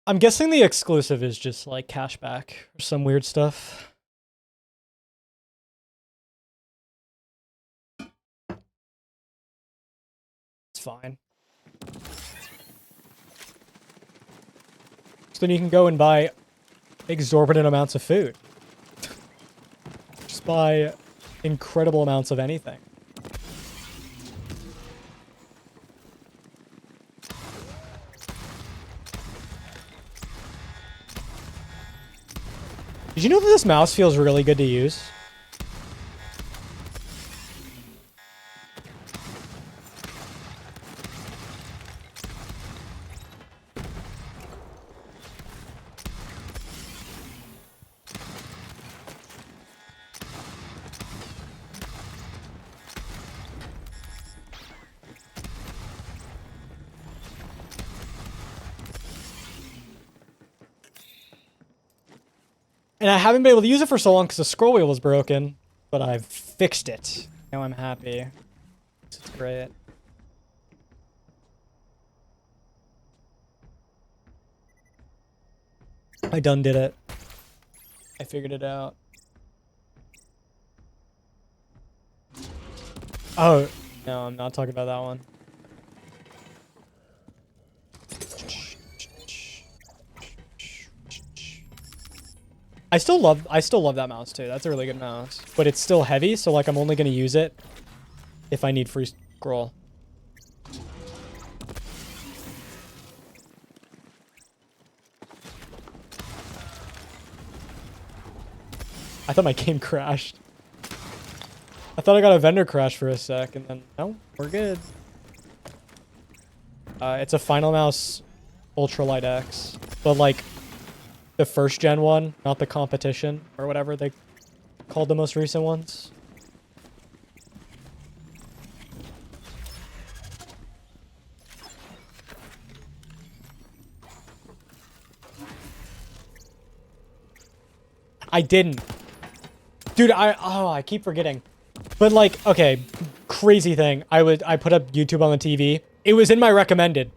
Speaker 1: I'm guessing the exclusive is just like cashback or some weird stuff. It's fine. So then you can go and buy exorbitant amounts of food. Just buy incredible amounts of anything. Did you know that this mouse feels really good to use? And I haven't been able to use it for so long because the scroll wheel was broken, but I've fixed it. Now I'm happy. It's great. I done did it. I figured it out. Oh, no, I'm not talking about that one. I still love that mouse too. That's a really good mouse. But it's still heavy, so like I'm only gonna use it if I need free scroll. I thought my game crashed. I thought I got a vendor crash for a sec, and then no, we're good. It's a Final Mouse Ultralight X, but like the first gen one, not the competition or whatever they called the most recent ones. I didn't. Dude, I keep forgetting. But like, okay, crazy thing. I put up YouTube on the TV. It was in my recommended.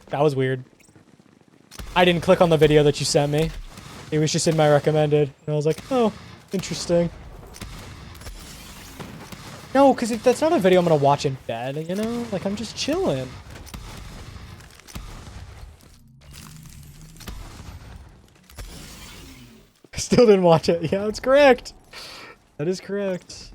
Speaker 1: That was weird. I didn't click on the video that you sent me. It was just in my recommended. And I was like, oh, interesting. No, because that's not a video I'm going to watch in bed, you know? Like, I'm just chilling. Still didn't watch it. Yeah, that's correct. That is correct.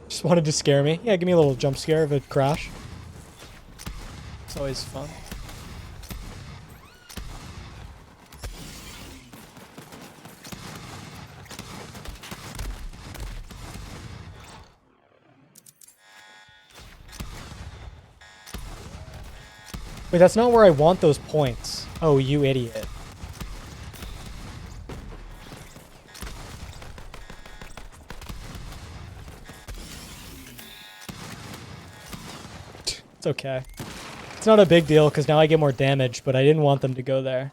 Speaker 1: Just wanted to scare me. Yeah, give me a little jump scare of a crash. It's always fun. Wait, that's not where I want those points. Oh, you idiot. It's okay. It's not a big deal because now I get more damage, but I didn't want them to go there.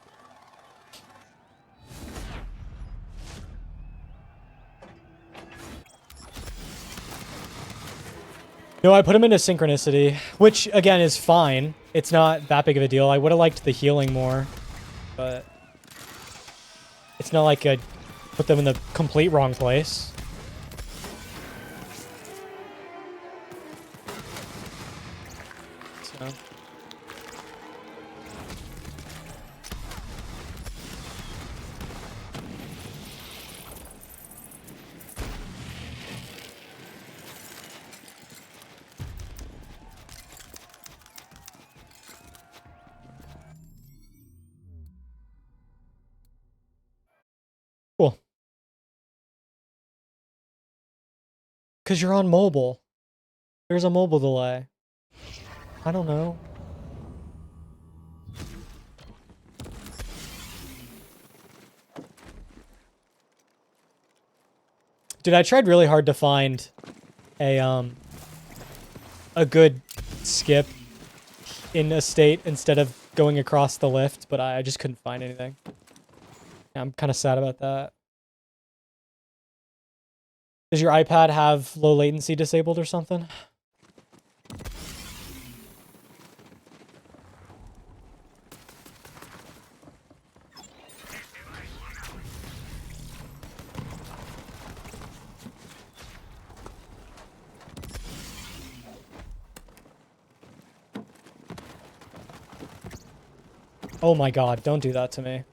Speaker 1: No, I put him into synchronicity, which again is fine. It's not that big of a deal. I would have liked the healing more, but it's not like I put them in the complete wrong place. So. Cool. Because you're on mobile. There's a mobile delay. I don't know. Dude, I tried really hard to find a good skip in Estate instead of going across the lift, but I just couldn't find anything. I'm kind of sad about that. Does your iPad have low latency disabled or something? Oh my god, don't do that to me.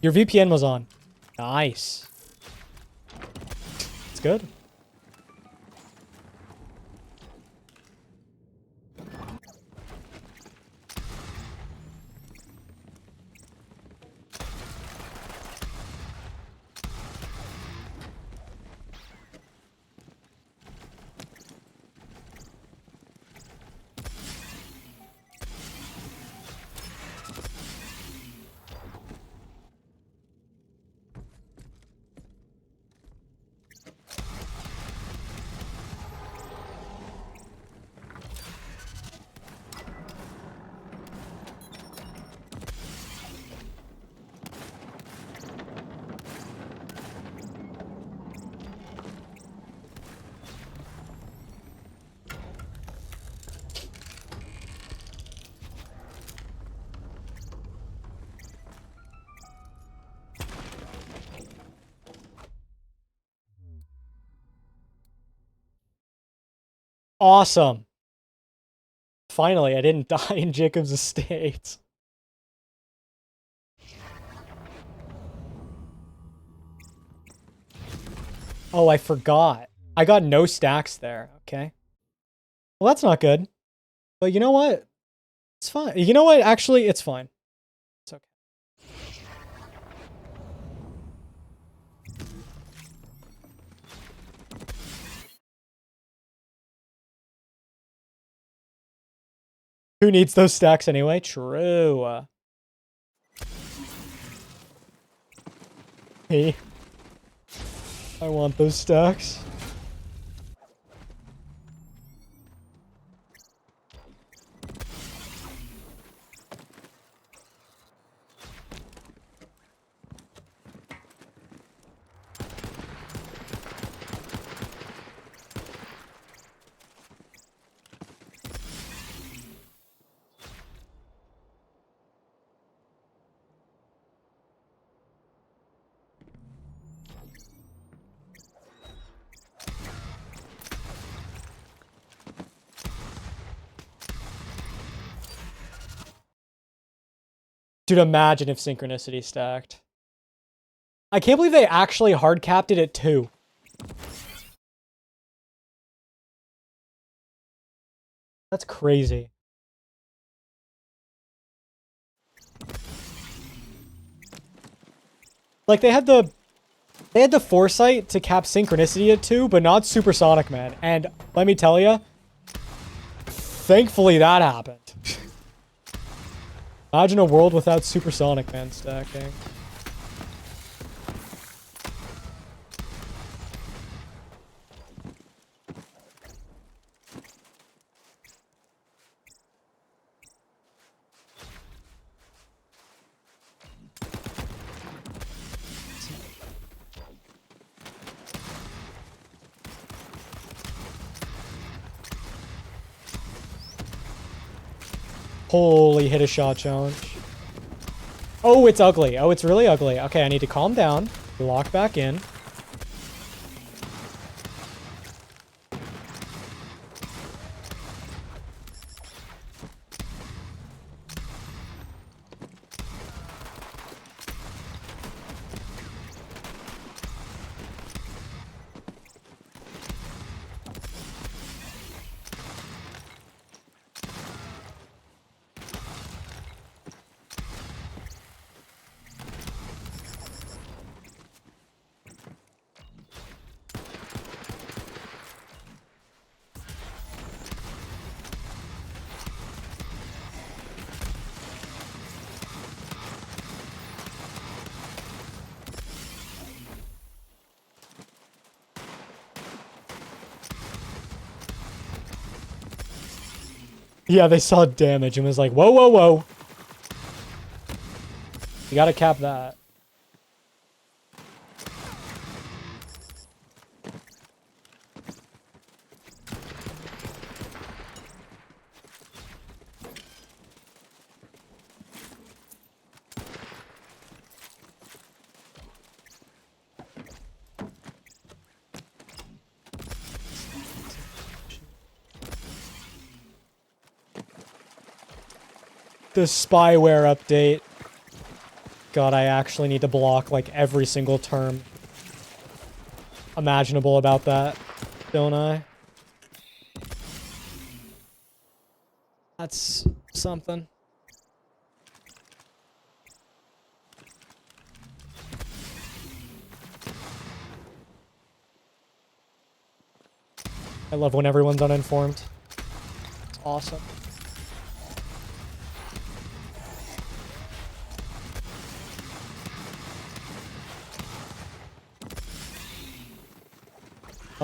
Speaker 1: Your VPN was on. Nice. It's good. Awesome. Finally, I didn't die in Jakobs Estate. Oh, I forgot. I got no stacks there. Okay. Well, that's not good. But you know what? It's fine. You know what? Actually, it's fine. It's okay. Who needs those stacks anyway? True. Hey. I want those stacks. Dude, imagine if Synchronicity stacked. I can't believe they actually hard capped it at 2. That's crazy. Like they had the foresight to cap Synchronicity at 2, but not Supersonic Man. And let me tell you, thankfully that happened. Imagine a world without Supersonic Man stacking. Holy hit a shot challenge. Oh, it's ugly. Oh, it's really ugly. Okay, I need to calm down. Lock back in. Yeah, they saw damage and was like, whoa, whoa, whoa. You gotta cap that. The spyware update. God, I actually need to block like every single term imaginable about that, don't I? That's something. I love when everyone's uninformed. It's awesome.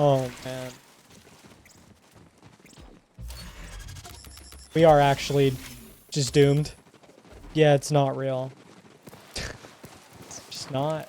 Speaker 1: Oh, man. We are actually just doomed. Yeah, it's not real. It's just not.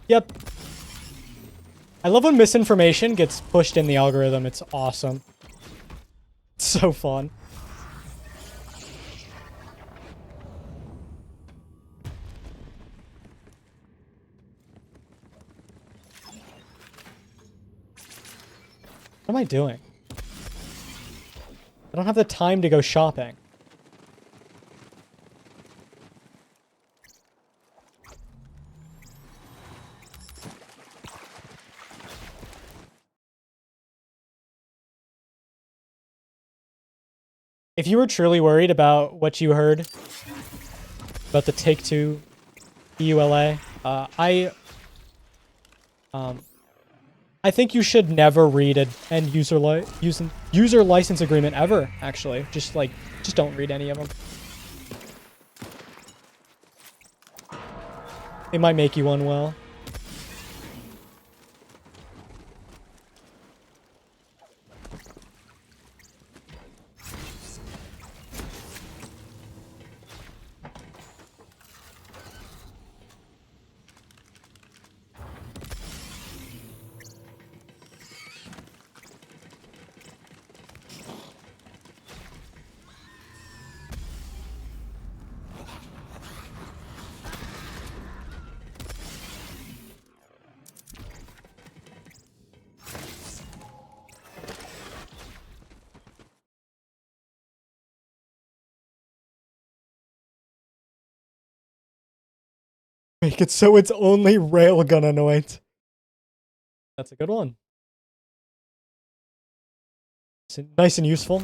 Speaker 1: Yep. I love when misinformation gets pushed in the algorithm. It's awesome. It's so fun. What am I doing? I don't have the time to go shopping. If you were truly worried about what you heard about the Take-Two EULA, I think you should never read an end user license agreement ever, actually. Just don't read any of them. They might make you unwell. Make it so it's only railgun anoint. That's a good one. It's nice and useful.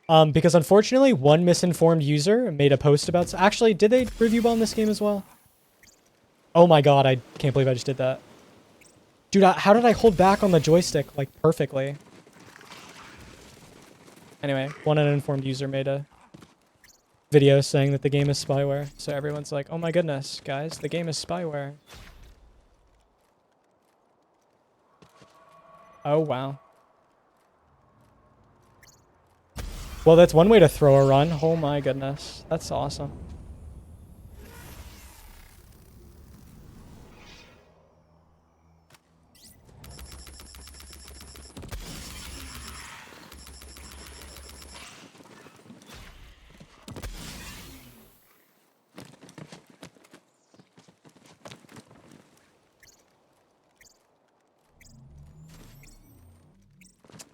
Speaker 1: Because unfortunately, one misinformed user made a post about... Actually, did they review bomb this game as well? Oh my god, I can't believe I just did that. Dude, how did I hold back on the joystick, like, perfectly? Anyway, one uninformed user made a video saying that the game is spyware. So everyone's like, oh my goodness, guys, the game is spyware. Oh, wow. Well, that's one way to throw a run. Oh my goodness. That's awesome.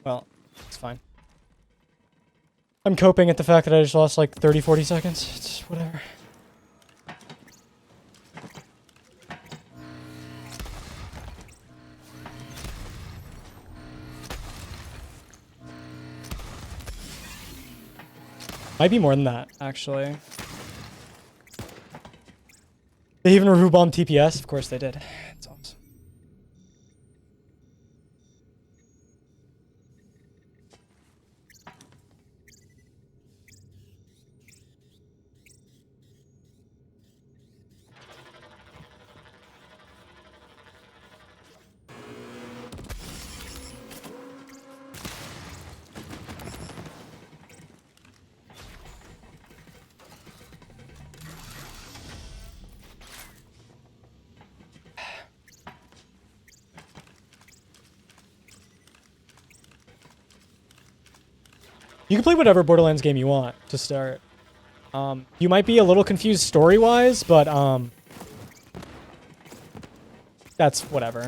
Speaker 1: Well, it's fine. I'm coping at the fact that I just lost like 30, 40 seconds. It's whatever. Might be more than that, actually. They even review bomb TPS? Of course they did. It's awesome. You can play whatever Borderlands game you want to start. You might be a little confused story-wise, but that's whatever.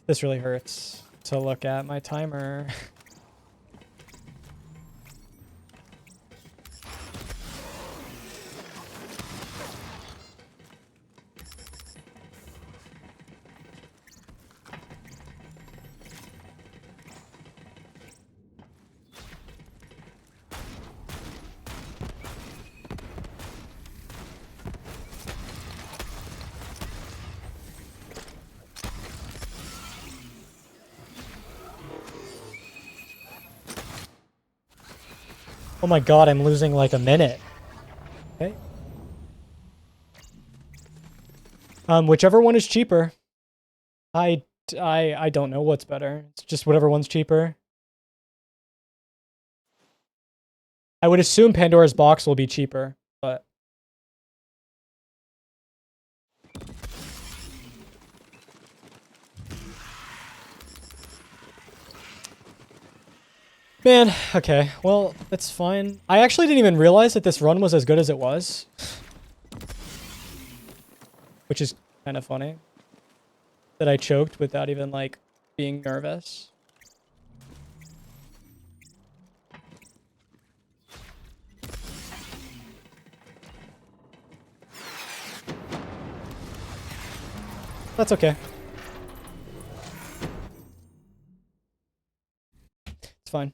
Speaker 1: This really hurts to look at my timer. Oh my god, I'm losing like a minute. Okay. Whichever one is cheaper. I don't know what's better. It's just whatever one's cheaper. I would assume Pandora's Box will be cheaper, but... Man, okay, well, that's fine. I actually didn't even realize that this run was as good as it was. Which is kind of funny. That I choked without even, like, being nervous. That's okay. It's fine.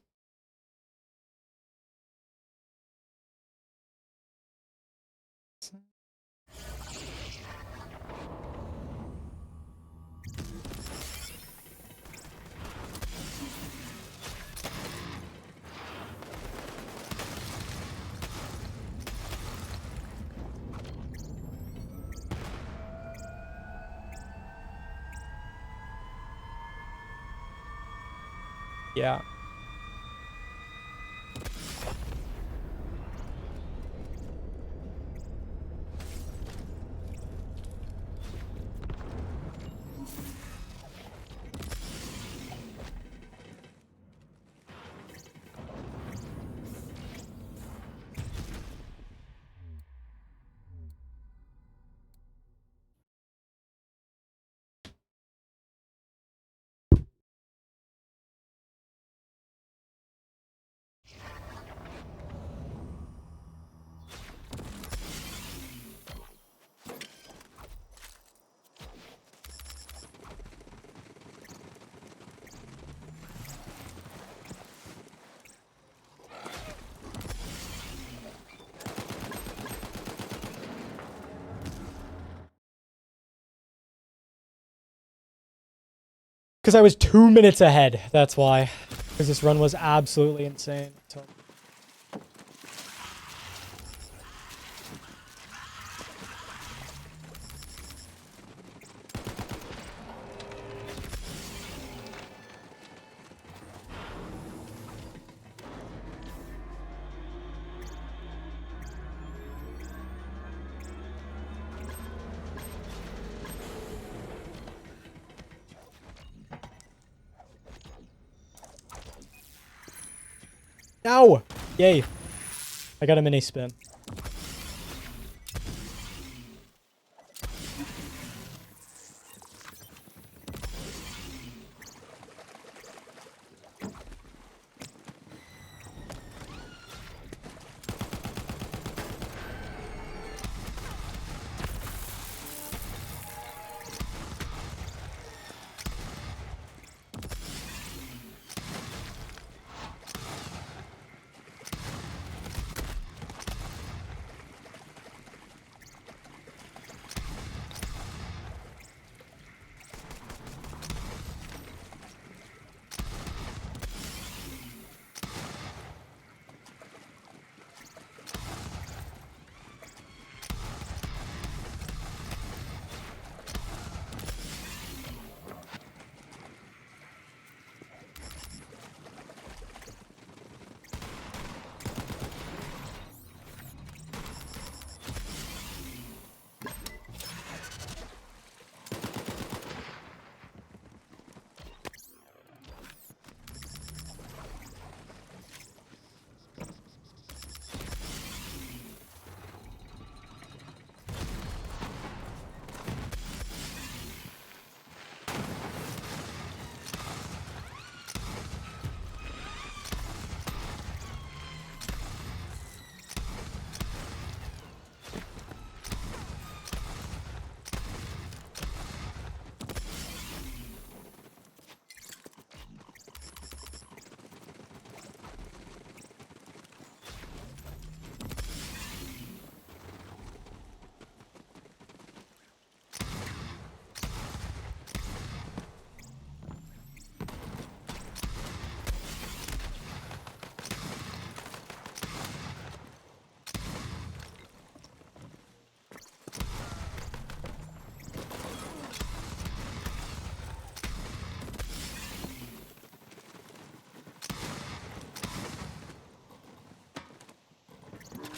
Speaker 1: Yeah. Because I was 2 minutes ahead. That's why. Because this run was absolutely insane. Ow! Yay. I got a mini spin.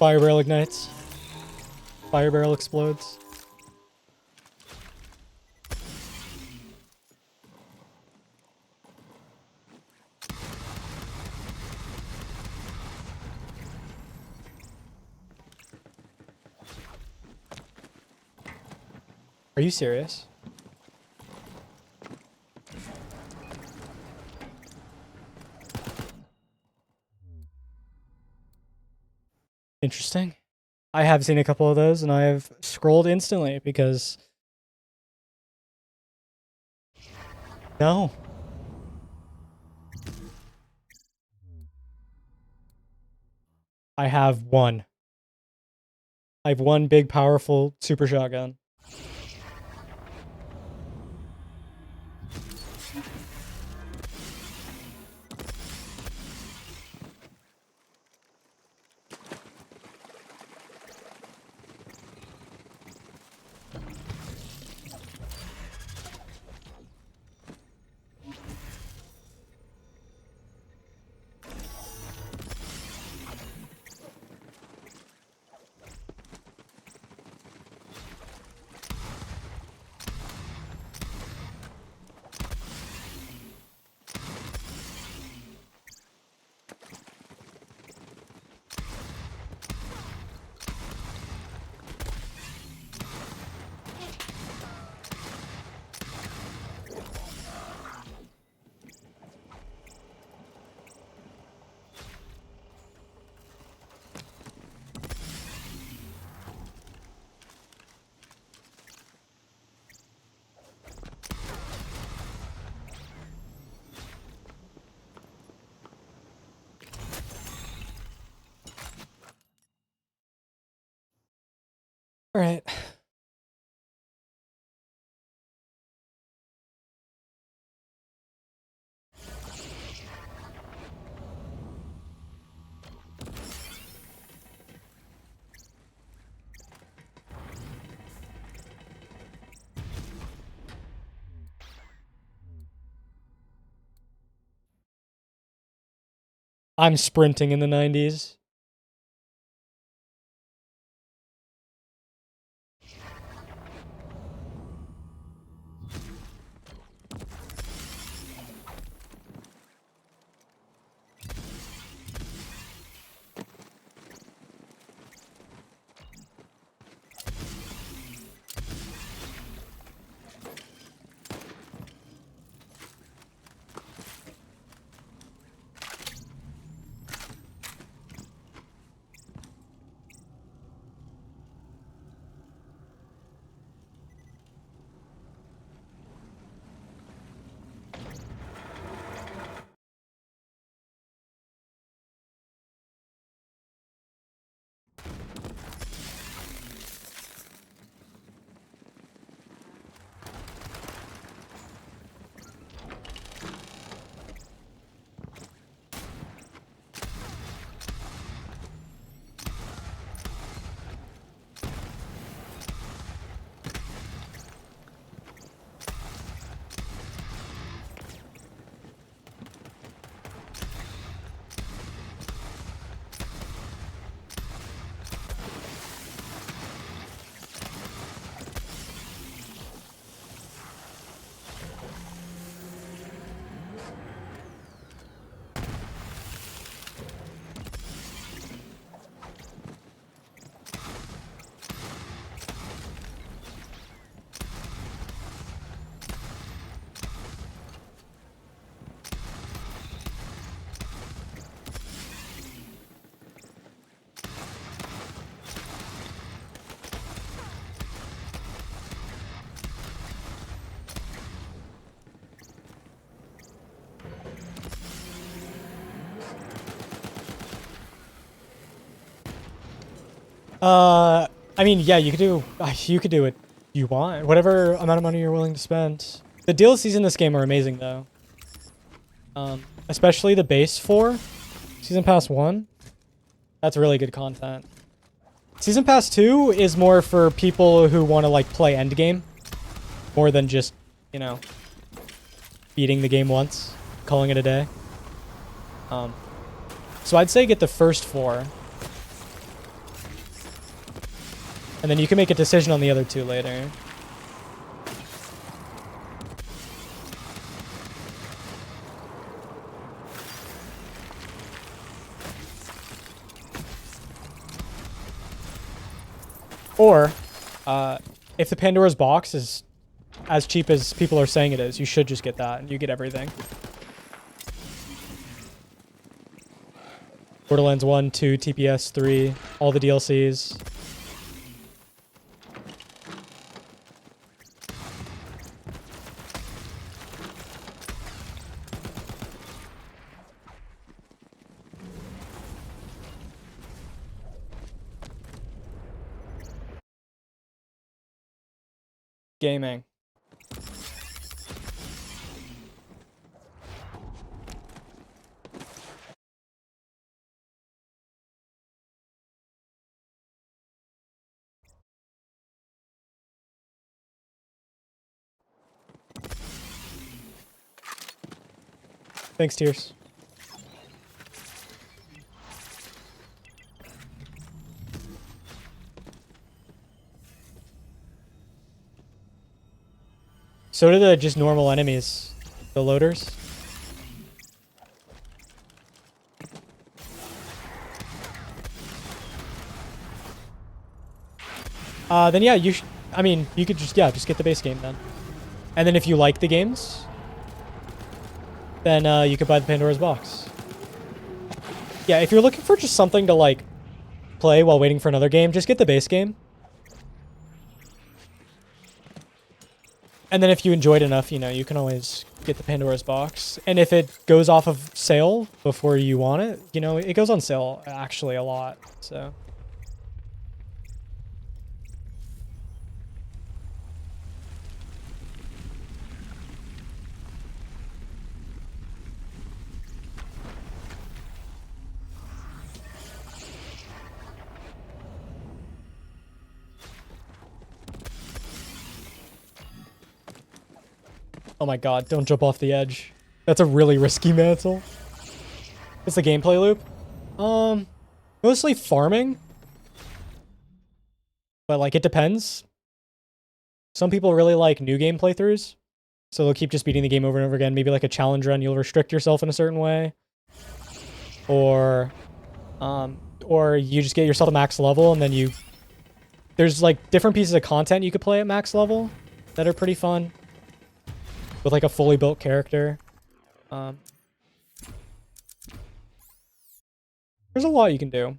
Speaker 1: Fire barrel ignites. Fire barrel explodes. Are you serious? Interesting. I have seen a couple of those and I have scrolled instantly because... No. I have one. I have one big, powerful super shotgun. All right. I'm sprinting in the 90s. I mean, yeah, you could do what you want. Whatever amount of money you're willing to spend. The DLCs in this game are amazing, though. Especially the base 4. Season Pass 1. That's really good content. Season Pass 2 is more for people who want to, like, play endgame. More than just, you know, beating the game once. Calling it a day. So I'd say get the first 4. And then you can make a decision on the other 2 later. Or, if the Pandora's box is as cheap as people are saying it is, you should just get that and you get everything. Borderlands 1, 2, TPS, 3, all the DLCs. Gaming. Thanks, Tears. So do the just normal enemies, the loaders. Then yeah, I mean, you could just get the base game then. And then if you like the games, then you could buy the Pandora's box. Yeah, if you're looking for just something to like play while waiting for another game, just get the base game. And then if you enjoyed enough, you know, you can always get the Pandora's box. And if it goes off of sale before you want it, you know, it goes on sale actually a lot, so. Oh my god, don't jump off the edge. That's a really risky mantle. What's the gameplay loop? Mostly farming. But like, it depends. Some people really like new game playthroughs. So they'll keep just beating the game over and over again. Maybe like a challenge run, you'll restrict yourself in a certain way. Or you just get yourself to max level and then you... There's like different pieces of content you could play at max level that are pretty fun. With like a fully built character. There's a lot you can do.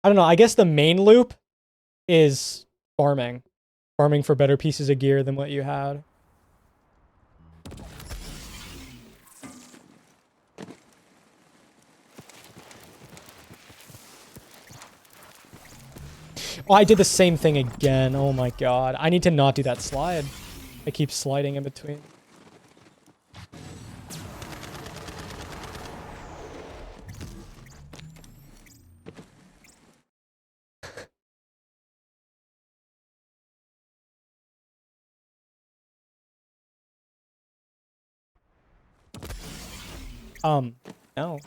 Speaker 1: I don't know, I guess the main loop is farming. Farming for better pieces of gear than what you had. Oh, I did the same thing again. Oh my god. I need to not do that slide. I keep sliding in between. No.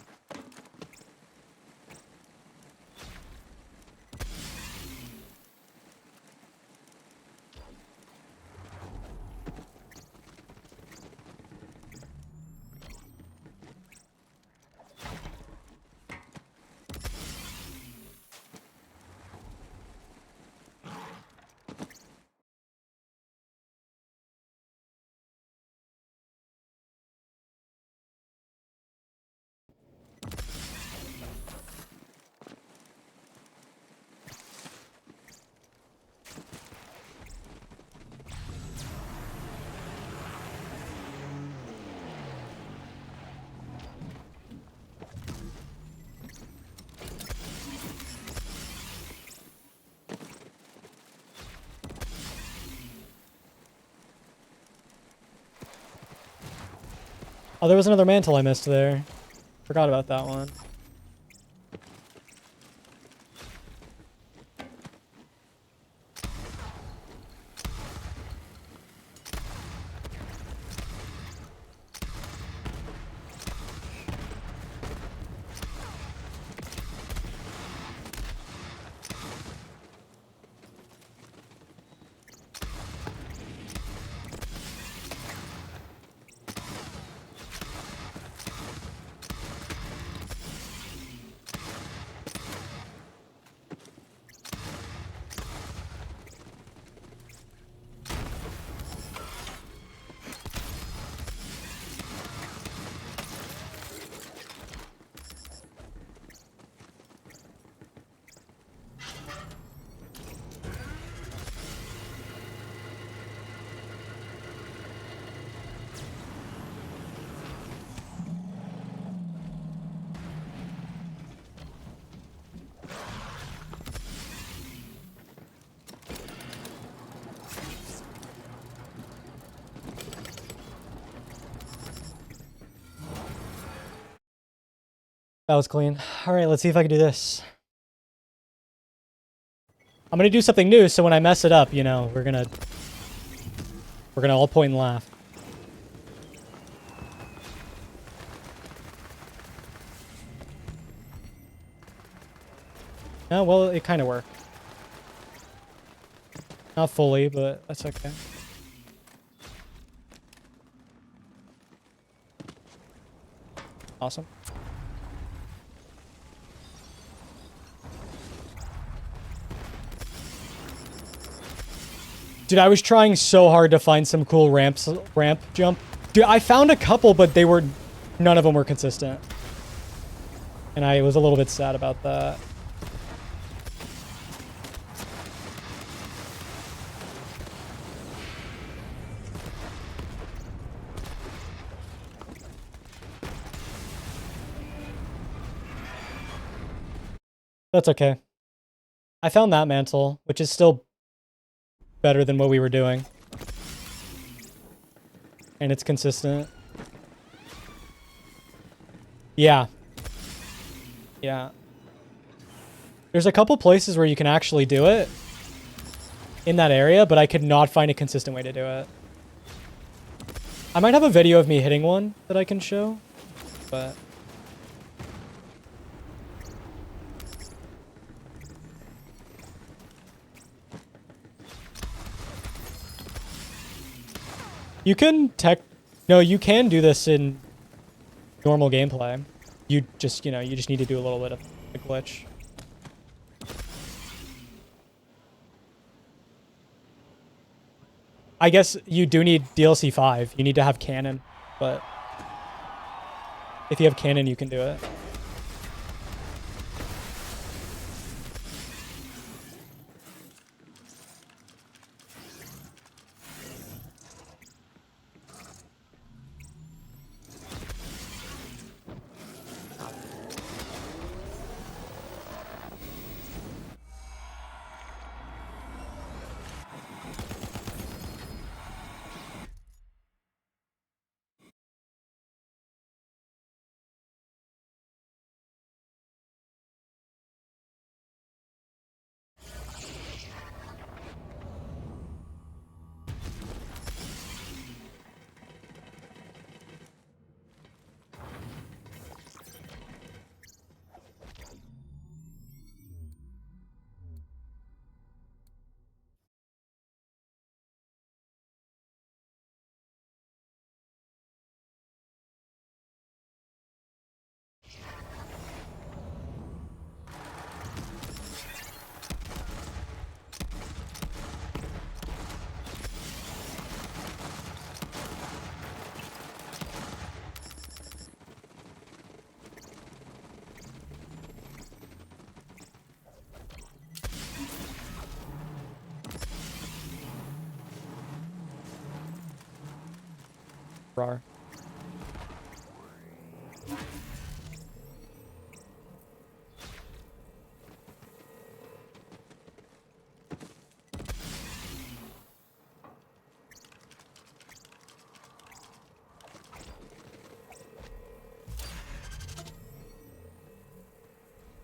Speaker 1: Oh, there was another mantle I missed there. Forgot about that one. That was clean. All right, let's see if I can do this. I'm gonna do something new, so when I mess it up, you know, we're gonna all point and laugh. Oh, well, it kind of worked. Not fully, but that's okay. Awesome. Dude, I was trying so hard to find some cool ramp jump. Dude, I found a couple, but none of them were consistent. And I was a little bit sad about that. That's okay. I found that mantle, which is still better than what we were doing. And it's consistent. Yeah. Yeah. There's a couple places where you can actually do it. in that area, but I could not find a consistent way to do it. I might have a video of me hitting one that I can show, but... You can No, you can do this in normal gameplay. You just, you know, you just need to do a little bit of a glitch. I guess you do need DLC 5. You need to have cannon, but if you have cannon, you can do it. Rar.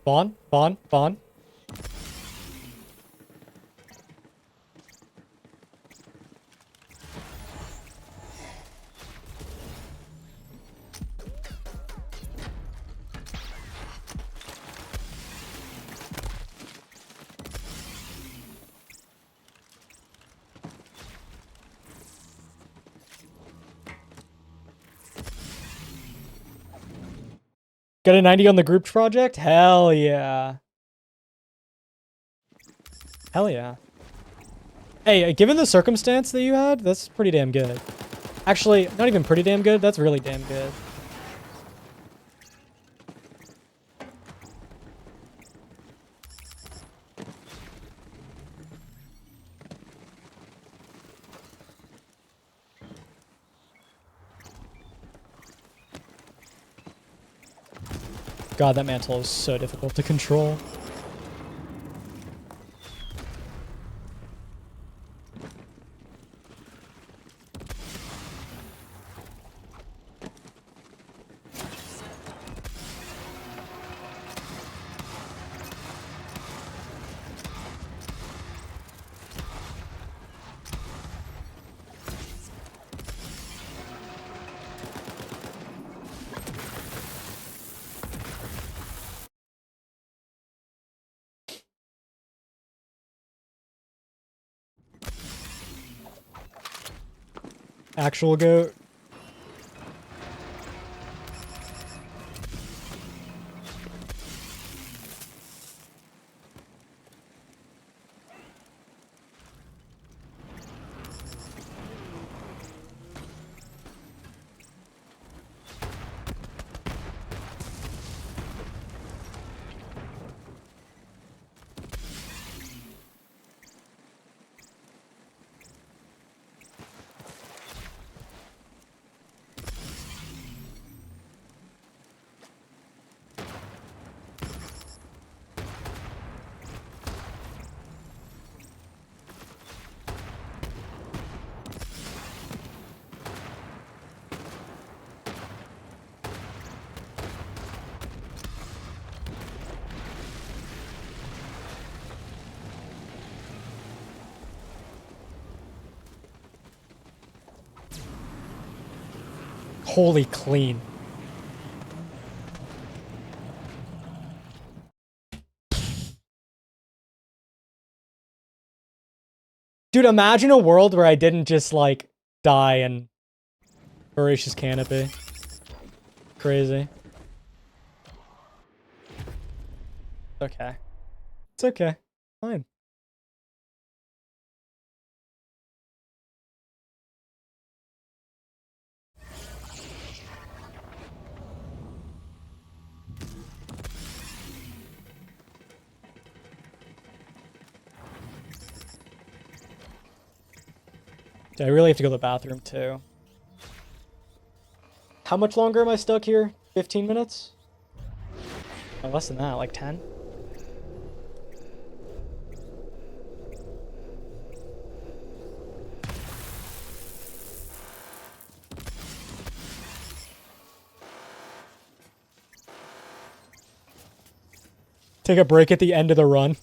Speaker 1: Bon. Got a 90 on the group project? Hell yeah. Hell yeah. Hey, given the circumstance that you had, that's pretty damn good. Actually, not even pretty damn good, that's really damn good. God, that mantle is so difficult to control. Actual goat. Holy clean. Dude, imagine a world where I didn't just, like, die in Voracious Canopy. Crazy. Okay. It's okay. Fine. I really have to go to the bathroom, too. How much longer am I stuck here? 15 minutes? Oh, less than that, like 10? Take a break at the end of the run.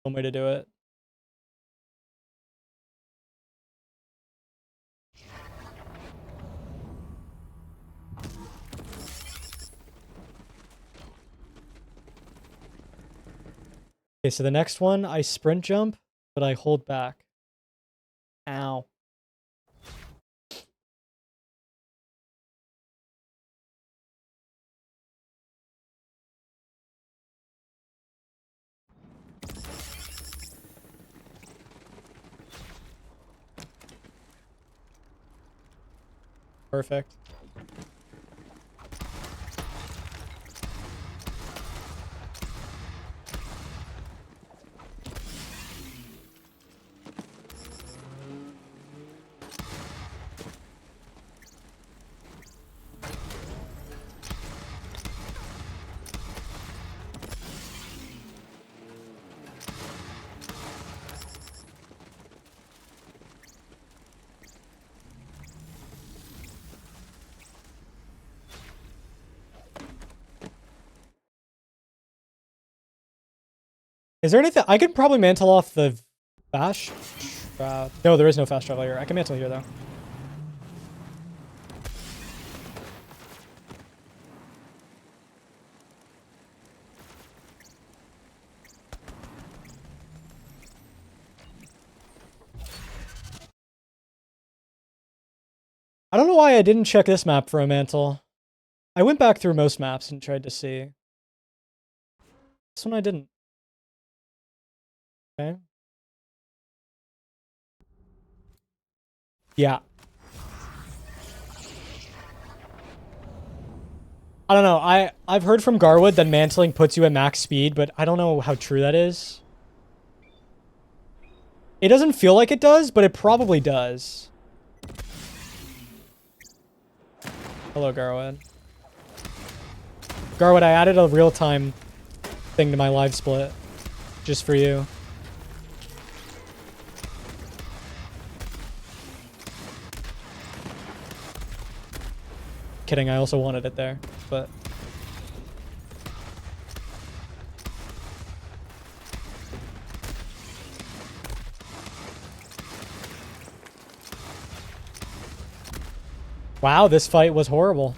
Speaker 1: One way to do it. Okay, so the next one, I sprint jump, but I hold back. Ow. Perfect. Is there anything? I could probably mantle off the fast travel. No, there is no fast travel here. I can mantle here, though. I don't know why I didn't check this map for a mantle. I went back through most maps and tried to see. This one I didn't. Okay. Yeah. I don't know. I've heard from Garwood that mantling puts you at max speed, but I don't know how true that is. It doesn't feel like it does, but it probably does. Hello, Garwood. Garwood, I added a real-time thing to my live split. Just for you. Kidding, I also wanted it there, but... Wow, this fight was horrible.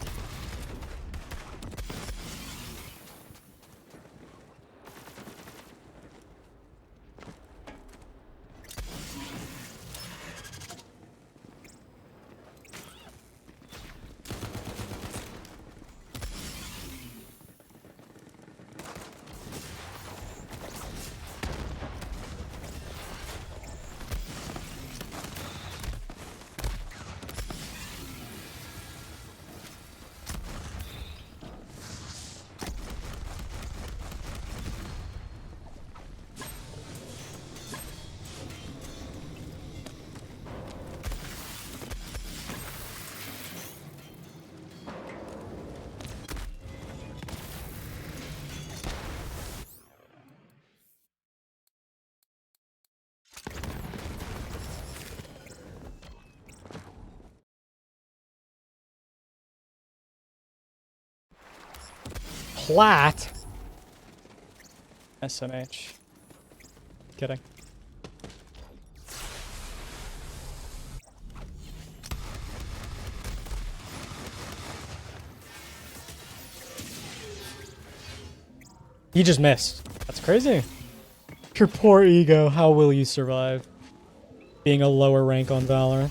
Speaker 1: plat. SMH. Kidding. He just missed. That's crazy. Your poor ego. How will you survive being a lower rank on Valorant?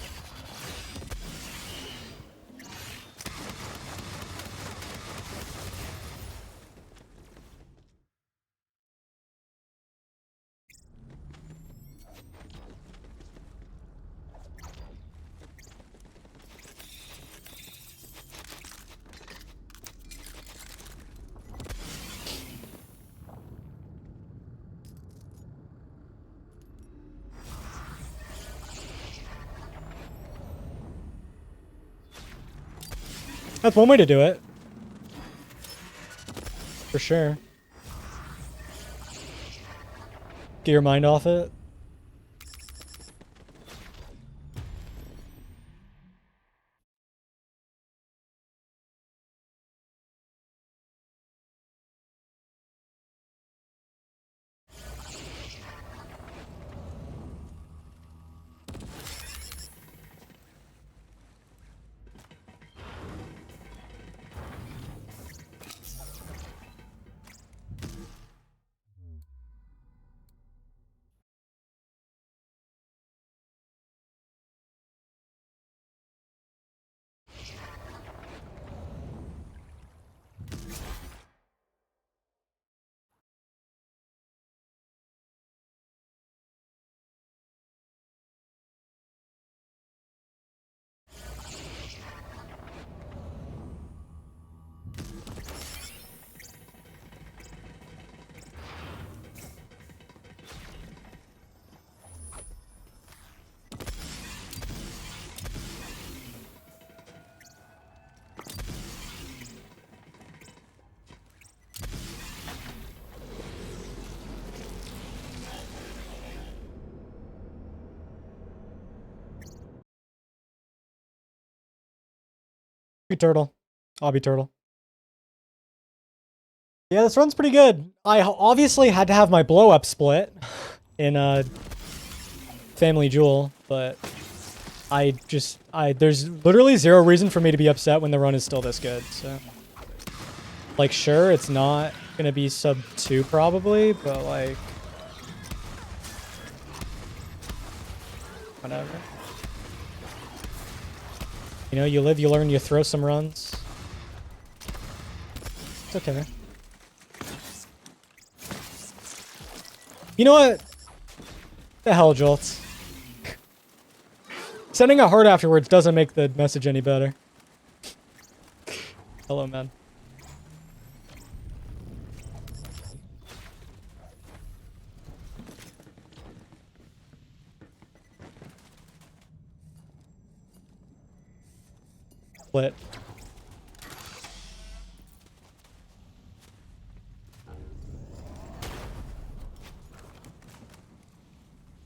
Speaker 1: That's one way to do it. For sure. Get your mind off it. Be turtle. I'll be turtle. Yeah, this run's pretty good. I obviously had to have my blow up split in Family Jewel, but there's literally zero reason for me to be upset when the run is still this good. So, like, sure, it's not gonna be sub 2 probably, but like, whatever. You know, you live, you learn, you throw some runs. It's okay. You know what? The hell, Jolts. Sending a heart afterwards doesn't make the message any better. Hello, man. Split.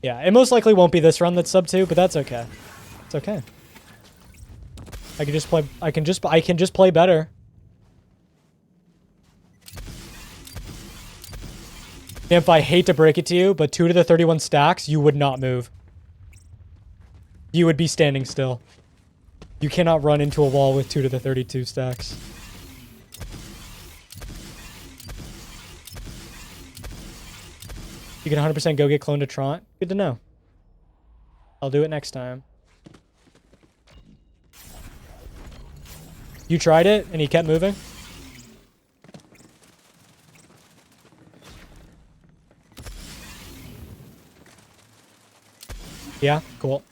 Speaker 1: Yeah, it most likely won't be this run that's sub 2, but that's okay. It's okay. I can just play. I can just play better. If I hate to break it to you, but 2 to the 31 stacks, you would not move. You would be standing still. You cannot run into a wall with 2 to the 32 stacks. You can 100% go get cloned to TRAUNT. Good to know. I'll do it next time. You tried it and he kept moving? Yeah, cool.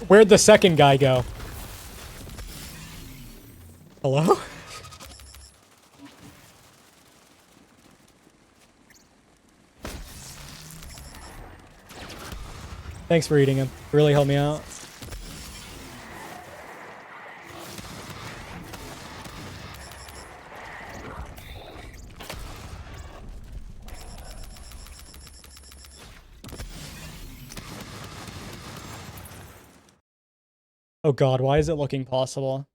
Speaker 1: Where'd the second guy go? Hello? Thanks for eating him. Really helped me out. Oh god, why is it looking possible?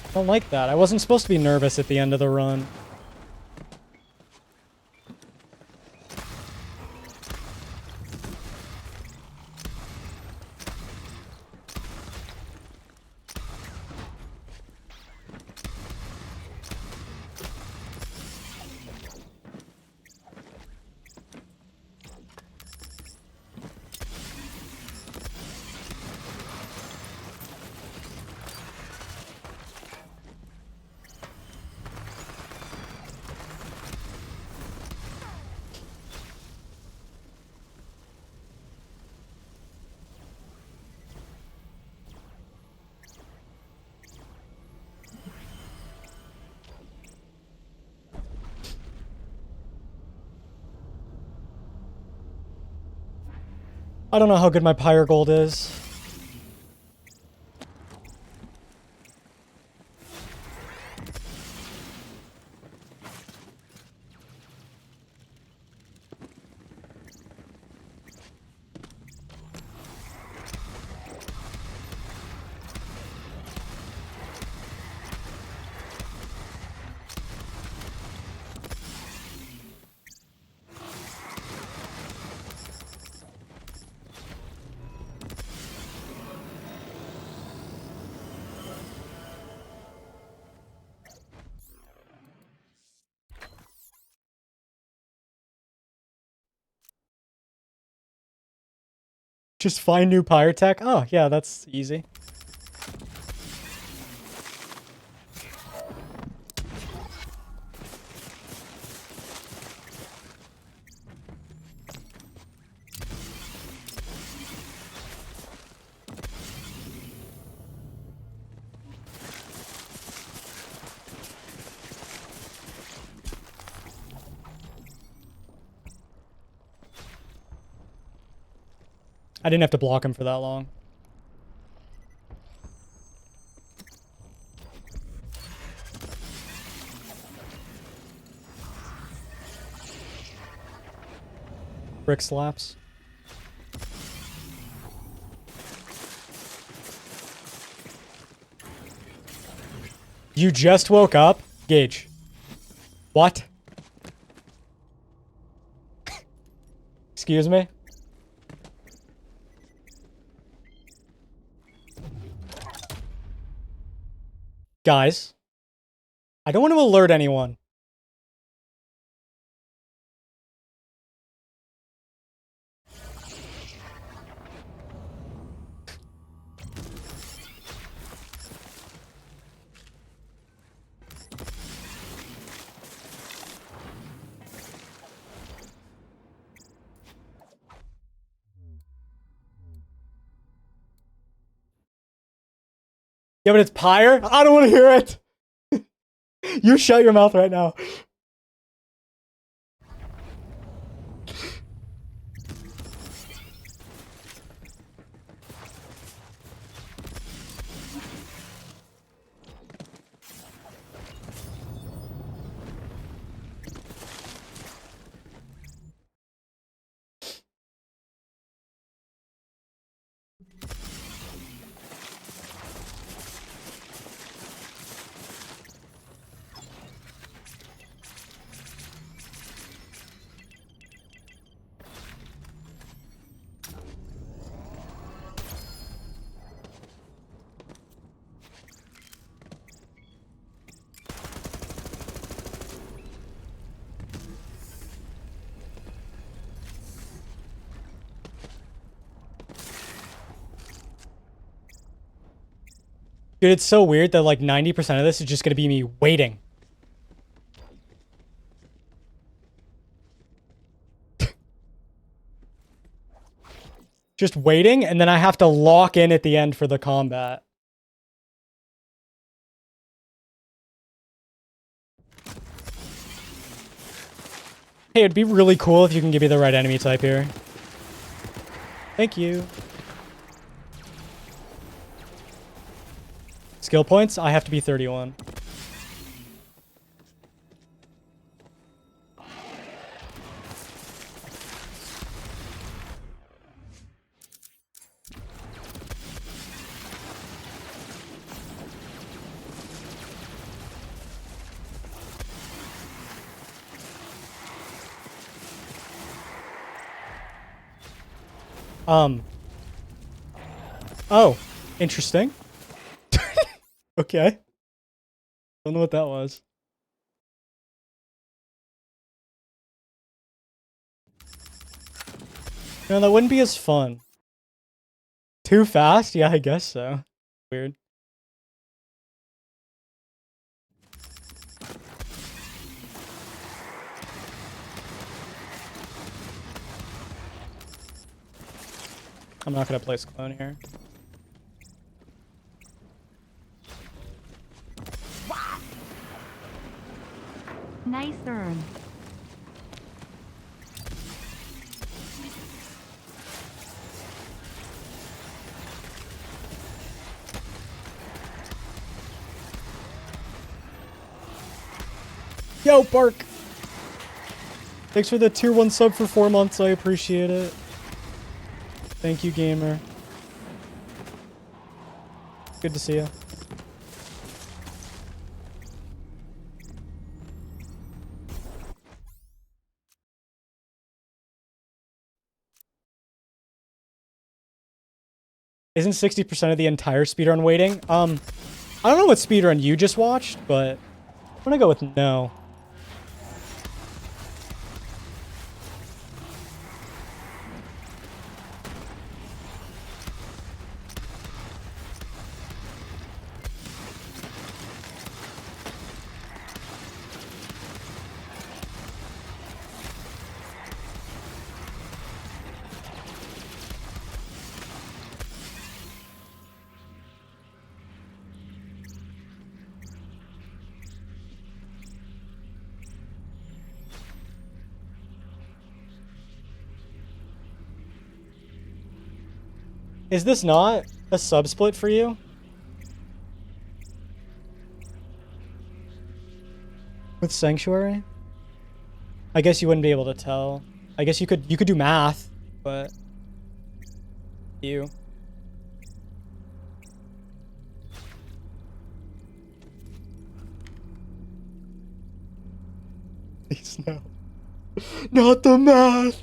Speaker 1: I don't like that. I wasn't supposed to be nervous at the end of the run. I don't know how good my Pyre Gold is. Just find new Pyre tech? Oh, yeah, that's easy. I didn't have to block him for that long. Brick slaps. You just woke up? Gage. What? Excuse me? Guys, I don't want to alert anyone. Yeah, but it's Pyre? I don't want to hear it. You shut your mouth right now. Dude, it's so weird that like 90% of this is just going to be me waiting. just waiting, and then I have to lock in at the end for the combat. Hey, it'd be really cool if you can give me the right enemy type here. Thank you. Skill points, I have to be 31. Oh, interesting. Okay. Don't know what that was. No, that wouldn't be as fun. Too fast? Yeah, I guess so. Weird. I'm not gonna place clone here.
Speaker 2: Nice earn.
Speaker 1: Yo, Bark! Thanks for the tier 1 sub for 4 months, I appreciate it. Thank you, gamer. Good to see you. Isn't 60% of the entire speedrun waiting? I don't know what speedrun you just watched, but I'm gonna go with no. Is this not a sub-split for you? With Sanctuary? I guess you wouldn't be able to tell. I guess you could do math, but you. Please no. Not the math.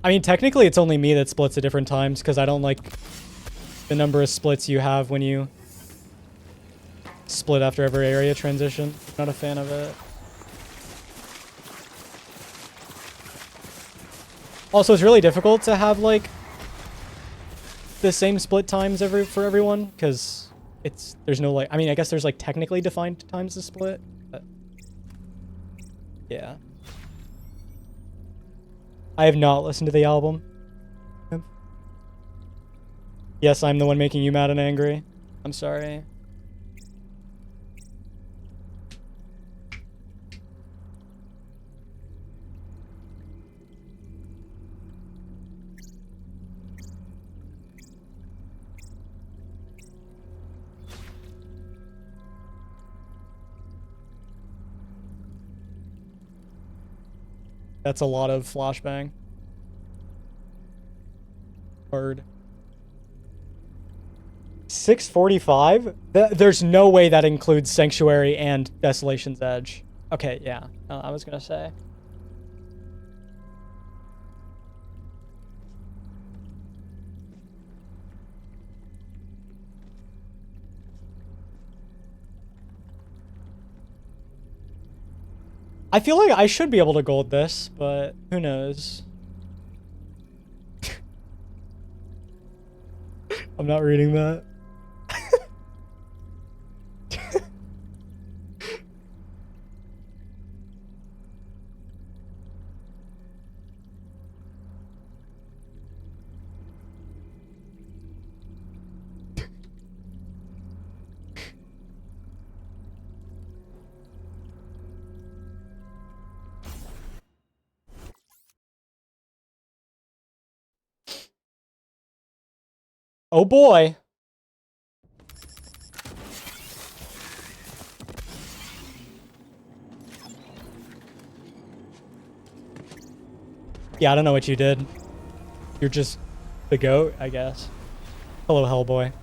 Speaker 1: I mean, technically, it's only me that splits at different times, because I don't like the number of splits you have when you split after every area transition. Not a fan of it. Also, it's really difficult to have, like, the same split times for everyone, because there's no, like, I mean, I guess there's, like, technically defined times to split, but yeah. I have not listened to the album. Yes, I'm the one making you mad and angry. I'm sorry. That's a lot of flashbang. Word. 645? There's no way that includes Sanctuary and Desolation's Edge. Okay, yeah. I was gonna say. I feel like I should be able to gold this, but who knows? I'm not reading that. Oh boy. Yeah, I don't know what you did. You're just the goat, I guess. Hello, Hellboy.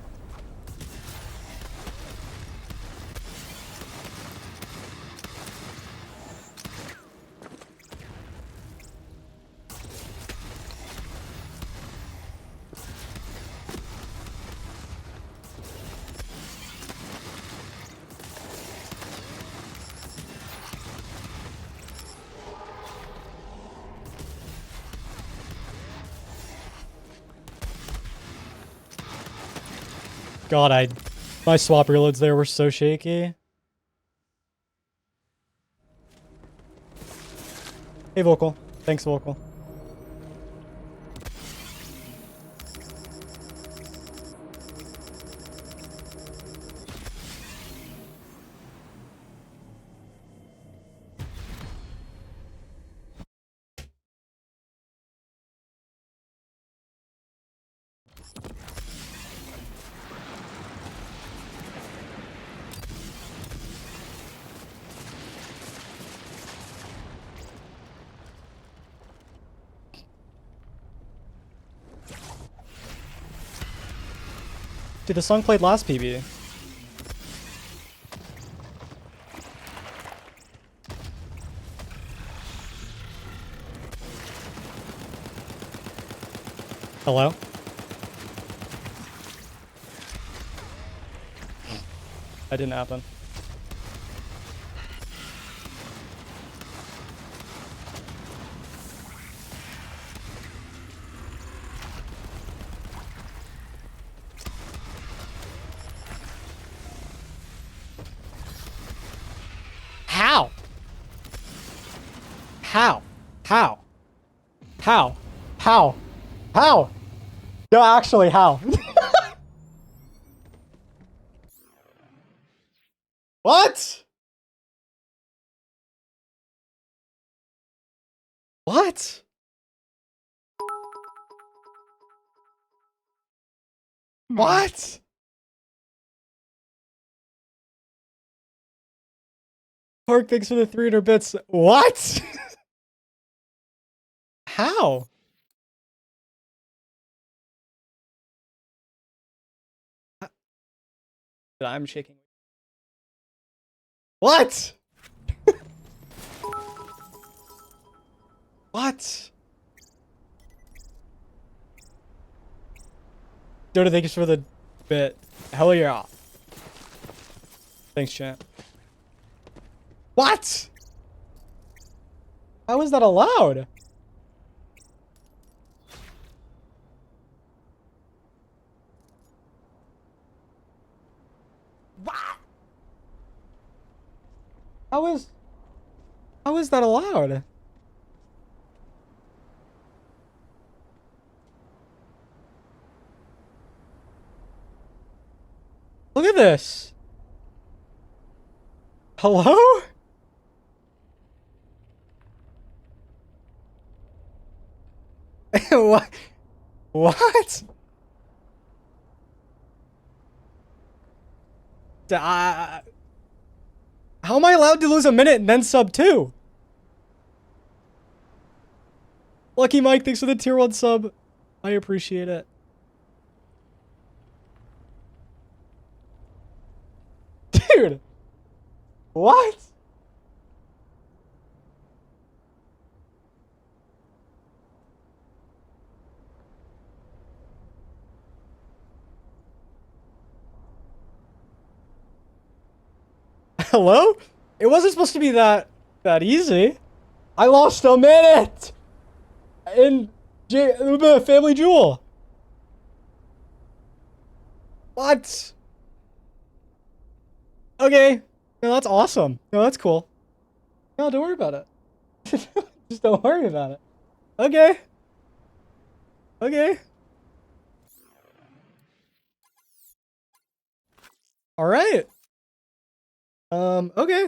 Speaker 1: God, my swap reloads there were so shaky. Hey, Vocal. Thanks, Vocal. Dude, the song played last PB. Hello? That didn't happen. How? How? How? How? How? How? No, actually, how? What? What? What? Park, thanks for the 300 bits. What? How? I'm shaking. What? What? Dota, thanks for the bit. Hell yeah. Thanks, chat. What? How is that allowed? What? How is that allowed? Look at this. Hello? What? What? How am I allowed to lose a minute and then sub 2? Lucky Mike, thanks for the tier 1 sub. I appreciate it. Dude. What? Hello? It wasn't supposed to be that easy. I lost a minute in Family Jewel. What? Okay. No, that's awesome. No, that's cool. No, don't worry about it. Just don't worry about it. Okay. Okay. All right. Okay.